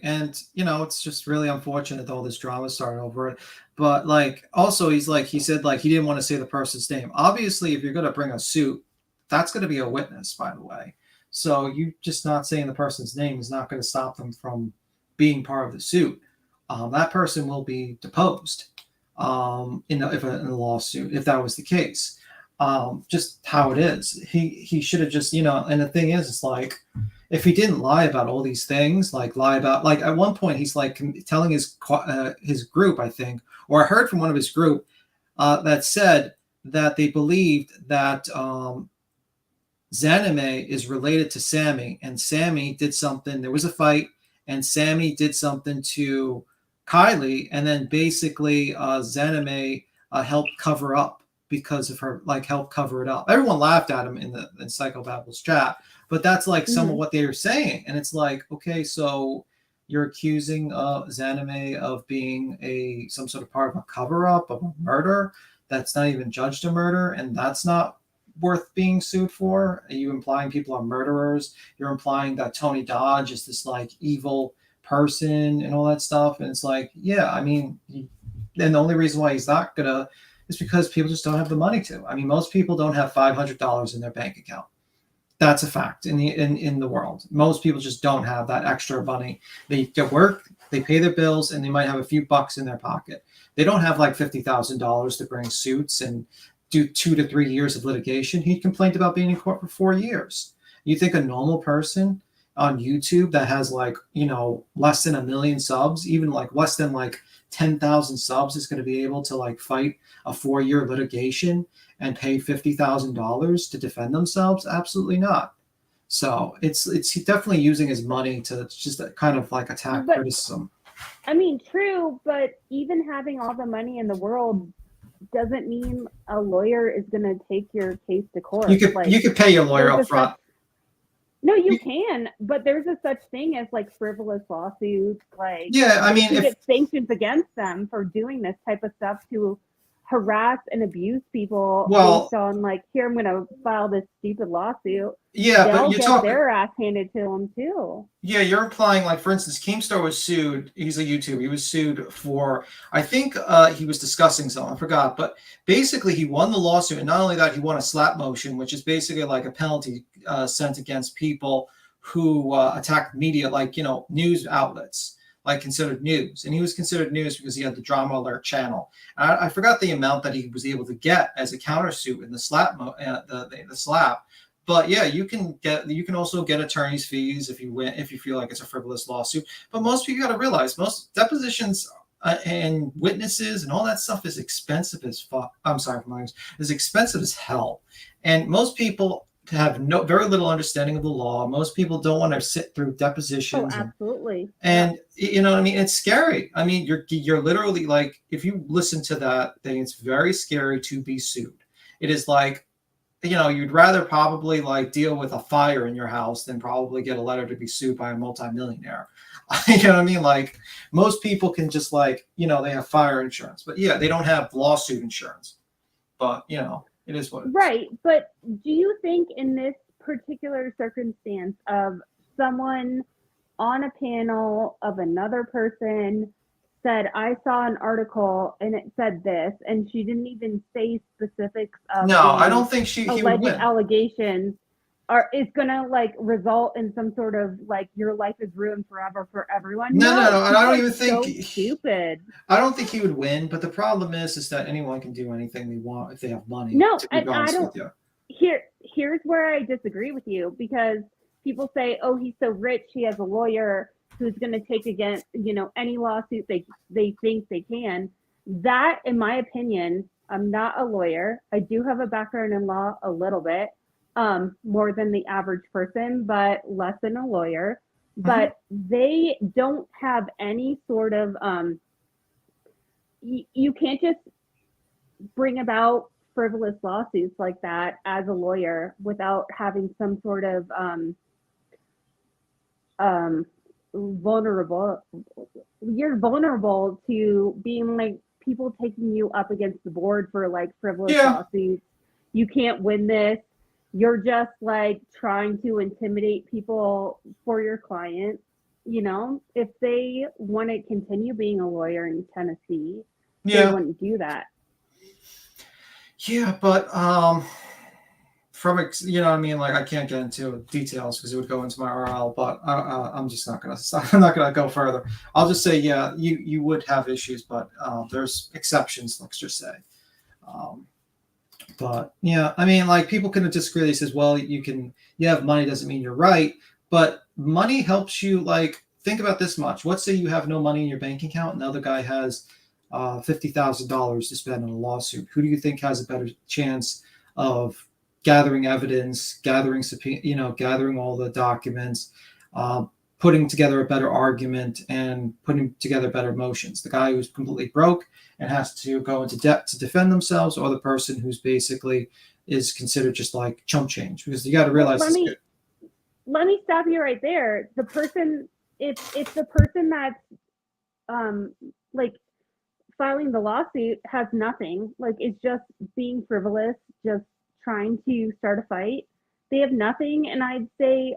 And, it's just really unfortunate that all this drama started over it. But also he said he didn't want to say the person's name. Obviously, if you're going to bring a suit, that's going to be a witness, by the way. So you just not saying the person's name is not going to stop them from being part of the suit. That person will be deposed in a lawsuit, if that was the case. Just how it is. He should have just, and the thing is, it's if he didn't lie about all these things, lie about, at one point he's telling his group, I think, or I heard from one of his group that said that they believed that Zanime is related to Sammy, and Sammy did something. There was a fight, and Sammy did something to Kylie, and then basically Zanime helped cover up because of her, helped cover it up. Everyone laughed at him in Psychobabble's chat, but that's some of what they were saying. And it's okay, so you're accusing Zanime of being some sort of part of a cover-up of a murder that's not even judged a murder, and that's not worth being sued for. Are you implying people are murderers? You're implying that Tony Dodge is this evil person and all that stuff. And it's and the only reason why he's not gonna is because people just don't have the money to. Most people don't have $500 in their bank account. That's a fact in the world. Most people just don't have that extra money. They get work, they pay their bills, and they might have a few bucks in their pocket. They don't have $50,000 to bring suits and do 2 to 3 years of litigation. He complained about being in court for 4 years. You think a normal person on YouTube that has less than 1 million subs, even less than 10,000 subs, is going to be able to fight a 4-year litigation and pay $50,000 to defend themselves? Absolutely not. So it's definitely using his money to just kind of attack criticism. True, but even having all the money in the world doesn't mean a lawyer is going to take your case to court. You could pay your lawyer up front. No, you can, but there's a such thing as frivolous lawsuits. You get sanctions against them for doing this type of stuff to harass and abuse people based on here, I'm going to file this stupid lawsuit. Yeah, they'll but get their ass handed to them too. Yeah, you're implying for instance, Keemstar was sued. He's a YouTuber. He was sued for, I think he was discussing something. I forgot, but basically he won the lawsuit, and not only that, he won a slap motion, which is basically a penalty sent against people who attack media, news outlets. Considered news, and he was considered news because he had the Drama Alert channel. I forgot the amount that he was able to get as a countersuit in the slap, the slap. But yeah, you can also get attorney's fees if you win, if you feel like it's a frivolous lawsuit. But most people got to realize most depositions and witnesses and all that stuff is expensive as fuck. I'm sorry for my language. Is expensive as hell, and most people have very little understanding of the law. Most people don't want to sit through depositions. Oh, absolutely. And you know what I mean? It's scary. You're literally if you listen to that thing, it's very scary to be sued. It is you'd rather probably like deal with a fire in your house than probably get a letter to be sued by a multimillionaire. You know what I mean? Like most people can just like, they have fire insurance, but yeah, they don't have lawsuit insurance. But it is what it is. Right. But do you think in this particular circumstance of someone on a panel of another person said, I saw an article and it said this, and she didn't even say specifics of No, I don't think he would alleged win. allegations, is gonna like result in some sort of like your life is ruined forever for everyone? No, and I don't even so think stupid. I don't think he would win, but the problem is that anyone can do anything they want if they have money. No, to be and I honest don't. with you. Here's where I disagree with you, because people say, "Oh, he's so rich, he has a lawyer who's going to take against any lawsuit they think they can." That, in my opinion, I'm not a lawyer. I do have a background in law a little bit, more than the average person, but less than a lawyer. Mm-hmm. But they don't have any sort of you can't just bring about frivolous lawsuits like that as a lawyer without having some sort of vulnerable. You're vulnerable to being like people taking you up against the board for like frivolous lawsuits. You can't win this. You're just like trying to intimidate people for your client. If they want to continue being a lawyer in Tennessee, they wouldn't do that. Yeah, but from what I mean, like I can't get into details because it would go into my RL. But I'm just not gonna. I'm not gonna go further. I'll just say, yeah, you would have issues, but there's exceptions. Let's just say. But yeah, I mean, like people can disagree. He says, well, you have money doesn't mean you're right, but money helps you. Like think about this much. Let's say you have no money in your bank account, and the other guy has $50,000 to spend on a lawsuit. Who do you think has a better chance of gathering evidence, gathering all the documents, putting together a better argument, and putting together better motions? The guy who's completely broke and has to go into debt to defend themselves, or the person who's basically is considered just like chump change? Because you got to realize. Let me stop you right there. The person, if the person that's like filing the lawsuit has nothing, like it's just being frivolous, just trying to start a fight, they have nothing. And I'd say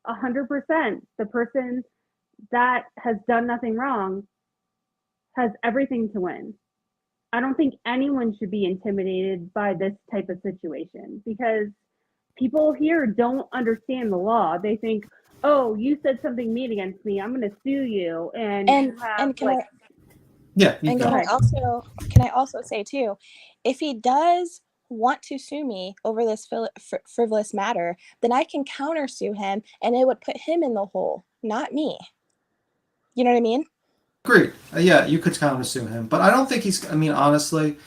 100%, the person that has done nothing wrong has everything to win. I don't think anyone should be intimidated by this type of situation, because people here don't understand the law. They think, oh, you said something mean against me, I'm going to sue you. And can I also say too, if he does want to sue me over this frivolous matter, then I can counter-sue him, and it would put him in the hole, not me. You know what I mean? Agreed. Yeah, you could counter-sue him, but I don't think he's. I mean, honestly,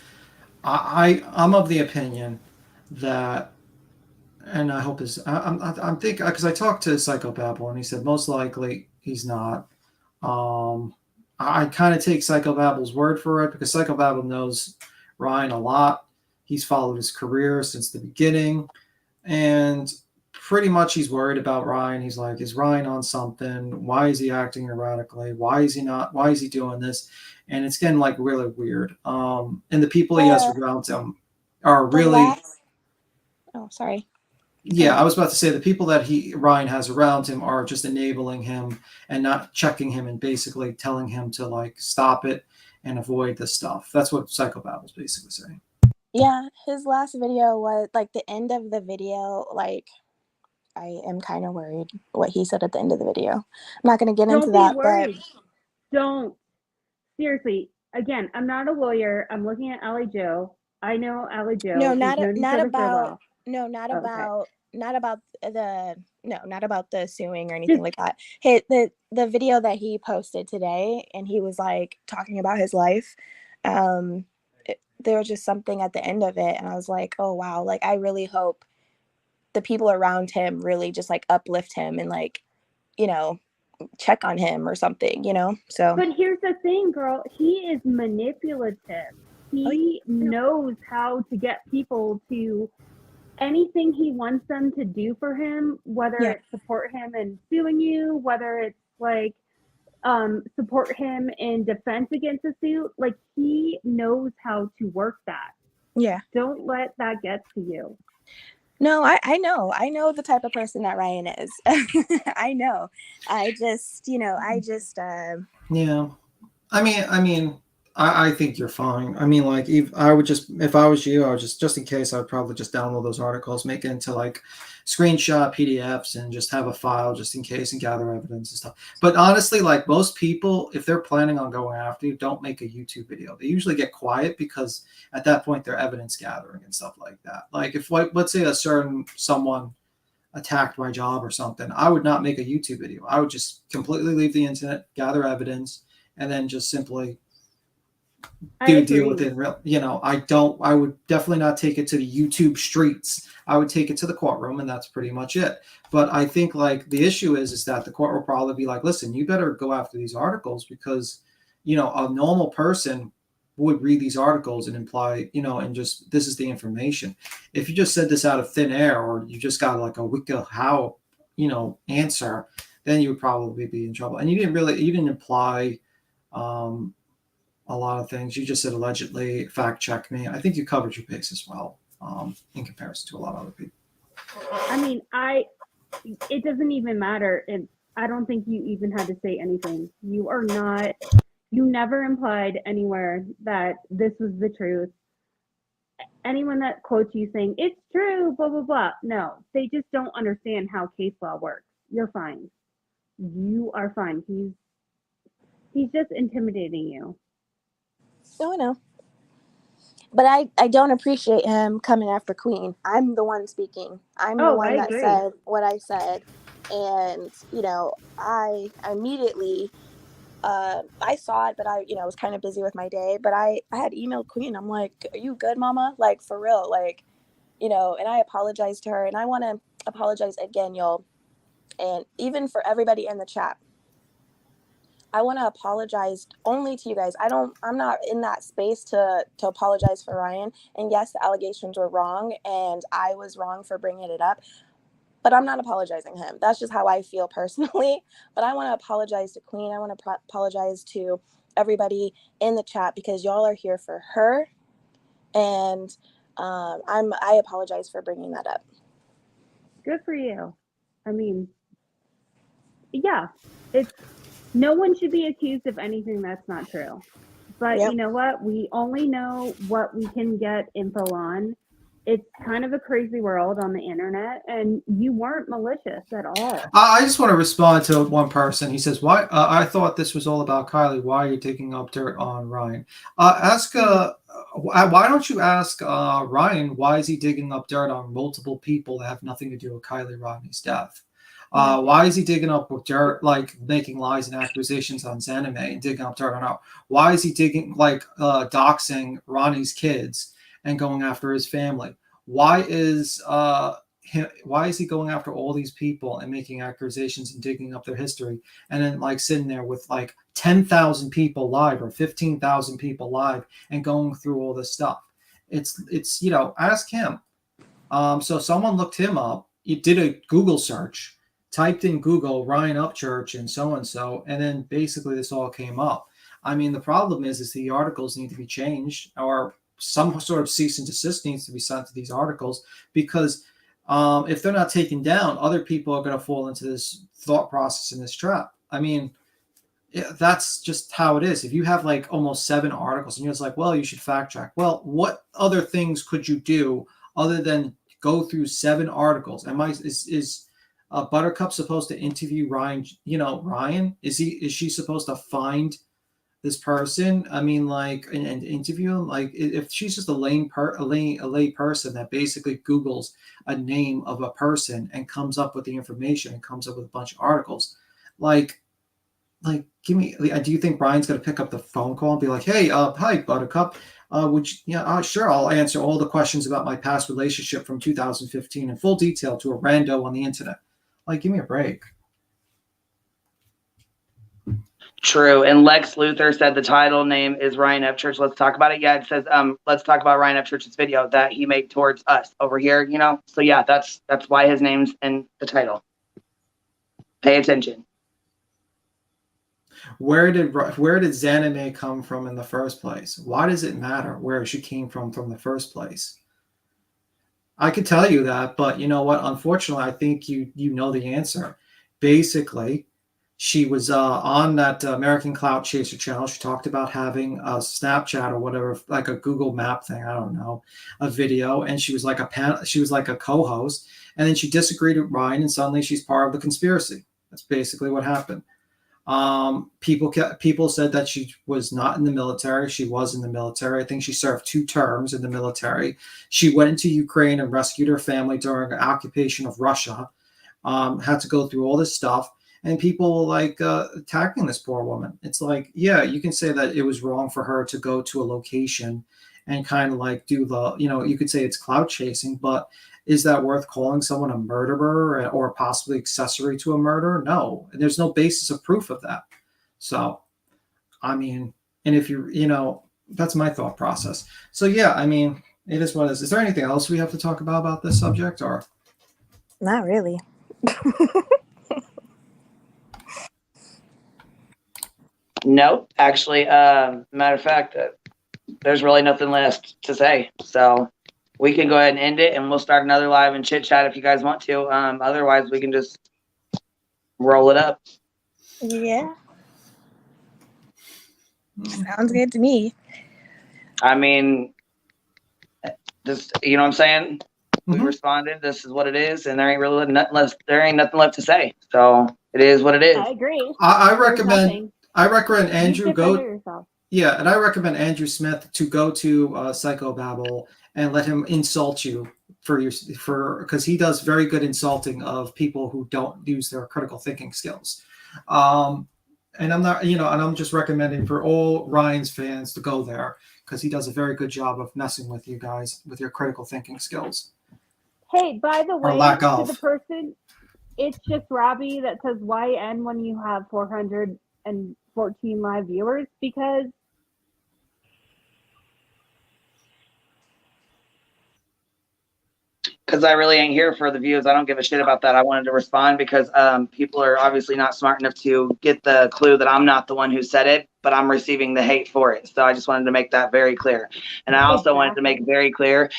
I'm of the opinion that, and I hope I'm thinking, because I talked to Psychobabble and he said most likely he's not. I kind of take Psychobabble's word for it because Psychobabble knows Ryan a lot. He's followed his career since the beginning, and pretty much he's worried about Ryan. He's like, is Ryan on something? Why is he acting erratically? Why is he not? Why is he doing this? And it's getting like really weird. And the people he has around him are really. Oh, sorry. Yeah, I was about to say the people that Ryan has around him are just enabling him and not checking him and basically telling him to like stop it and avoid this stuff. That's what Psychobabble's basically saying. Yeah, his last video was like the end of the video. Like, I am kind of worried what he said at the end of the video. I'm not going to get into that. Worried. Don't. Seriously. Again, I'm not a lawyer. I'm looking at Allie Joe. I know Allie Joe. No, not about the suing or anything like that. The video that he posted today, and he was like talking about his life. There was just something at the end of it, and I was like, oh wow, like I really hope the people around him really just like uplift him and like, check on him or something, so. But here's the thing, girl, he is manipulative. He knows how to get people to anything he wants them to do for him, whether Yeah. it's support him in suing you, whether it's like support him in defense against a suit, like he knows how to work that. Yeah. Don't let that get to you. No, I know the type of person that Ryan is. I know. I just, Yeah. I think you're fine. I mean, like, if I was you, I would just in case, I would probably just download those articles, make it into like screenshot PDFs, and just have a file just in case and gather evidence and stuff. But honestly, like most people, if they're planning on going after you, don't make a YouTube video. They usually get quiet because at that point they're evidence gathering and stuff like that. Like if, like, let's say someone attacked my job or something, I would not make a YouTube video. I would just completely leave the internet, gather evidence, and then just simply deal with it. I would definitely not take it to the YouTube streets. I would take it to the courtroom, and that's pretty much it. But I think like the issue is that the court will probably be like, listen, you better go after these articles because, a normal person would read these articles and imply, and just, this is the information. If you just said this out of thin air, or you just got like a WikiHow, answer, then you would probably be in trouble. And you didn't imply, a lot of things. You just said allegedly, fact check me. I think you covered your base as well, in comparison to a lot of other people. I mean, it doesn't even matter. I don't think you even had to say anything. You never implied anywhere that this was the truth. Anyone that quotes you saying, it's true, blah, blah, blah. No, they just don't understand how case law works. You're fine. You are fine. He's just intimidating you. Oh, I know. But I don't appreciate him coming after Queen. I'm the one speaking. I'm the one that said what I said. And, I immediately, I saw it, but I was kind of busy with my day. But I had emailed Queen. I'm like, are you good, mama? Like, for real. Like, and I apologized to her. And I want to apologize again, y'all. And even for everybody in the chat. I want to apologize only to you guys. I'm not in that space to apologize for Ryan. And yes, the allegations were wrong and I was wrong for bringing it up, but I'm not apologizing to him. That's just how I feel personally. But I want to apologize to Queen. I want to apologize to everybody in the chat because y'all are here for her. And I apologize for bringing that up. Good for you. I mean, yeah, no one should be accused of anything that's not true. But You know what? We only know what we can get info on. It's kind of a crazy world on the internet, and you weren't malicious at all. I just want to respond to one person. He says, "Why? I thought this was all about Kylie. Why are you digging up dirt on Ryan?" Why don't you ask Ryan? Why is he digging up dirt on multiple people that have nothing to do with Kylie Rodney's death? Why is he digging up dirt, like making lies and accusations on Zanime and digging up dirt on her? Why is he digging, doxing Ronnie's kids and going after his family? Why is he going after all these people and making accusations and digging up their history and then sitting there with 10,000 people live or 15,000 people live and going through all this stuff? It's ask him. So someone looked him up. He did a Google search, typed in Google Ryan Upchurch and so, and then basically this all came up. I mean, the problem is the articles need to be changed, or some sort of cease and desist needs to be sent to these articles, because if they're not taken down, other people are going to fall into this thought process and this trap. I mean, that's just how it is. If you have almost 7 articles and you're just well, you should fact check. Well, what other things could you do other than go through 7 articles? Is Buttercup supposed to interview Ryan? Ryan, is she supposed to find this person? I mean, and interview him? If she's just a lay person that basically Googles a name of a person and comes up with the information and comes up with a bunch of articles, give me. Do you think Brian's going to pick up the phone call and be like, "Hey, hi, Buttercup. Would you, sure, I'll answer all the questions about my past relationship from 2015 in full detail to a rando on the internet." Give me a break. True. And Lex Luthor said the title name is Ryan Upchurch. Let's talk about it. Yeah, it says let's talk about Ryan Upchurch's video that he made towards us over here, you know. So yeah, that's why his name's in the title. Pay attention. Where did Zanime come from in the first place? Why does it matter where she came from the first place? I could tell you that, but you know what? Unfortunately, I think you know the answer. Basically, she was on that American Clout Chaser channel. She talked about having a Snapchat or whatever, like a Google Map thing. I don't know, a video, and she was like a co-host. And then she disagreed with Ryan, and suddenly she's part of the conspiracy. That's basically what happened. People said that she was not in the military. She was in the military. I think she served 2 terms in the military. She went into Ukraine and rescued her family during the occupation of Russia. Had to go through all this stuff. And people like attacking this poor woman. It's like, yeah, you can say that it was wrong for her to go to a location and kind of like do the, you know, you could say it's clout chasing, but is that worth calling someone a murderer or possibly accessory to a murder? No, there's no basis of proof of that. So, I mean, and if you know, that's my thought process. So yeah, I mean, it is what it is. Is there anything else we have to talk about this subject, or? Not really. No, actually, matter of fact, there's really nothing left to say. So we can go ahead and end it, and we'll start another live and chit chat if you guys want to. Otherwise, we can just roll it up. Yeah. Sounds good to me. I mean, just, you know what I'm saying? We Mhm. responded. This is what it is, and there ain't really nothing left. There ain't nothing left to say. So it is what it is. I agree. I There's recommend nothing. I recommend Andrew You go. defend yourself. Yeah, and I recommend Andrew Smith to go to Psychobabble and let him insult you because he does very good insulting of people who don't use their critical thinking skills. And I'm not, you know, and I'm just recommending for all Ryan's fans to go there because he does a very good job of messing with you guys with your critical thinking skills. Hey, by the way, lack to of. the person, it's just Robbie that says YN when you have 414 live viewers, because I really ain't here for the views. I don't give a shit about that. I wanted to respond because people are obviously not smart enough to get the clue that I'm not the one who said it, but I'm receiving the hate for it. So I just wanted to make that very clear. And I also wanted to make it very clear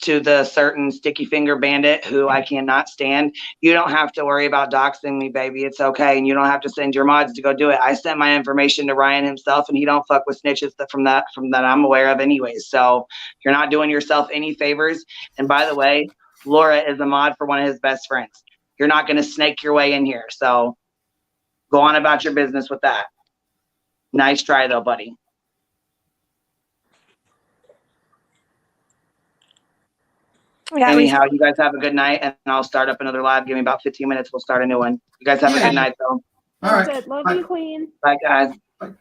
to the certain sticky finger bandit who I cannot stand. You don't have to worry about doxing me, baby. It's okay. And you don't have to send your mods to go do it. I sent my information to Ryan himself, and he don't fuck with snitches from that I'm aware of anyways. So you're not doing yourself any favors. And by the way, Laura is a mod for one of his best friends. You're not going to snake your way in here. So go on about your business with that. Nice try though, buddy. Anyhow, you guys have a good night, and I'll start up another live. Give me about 15 minutes. We'll start a new one. You guys have a good night, though. All right. good. Love you, Queen. Bye, guys. Bye.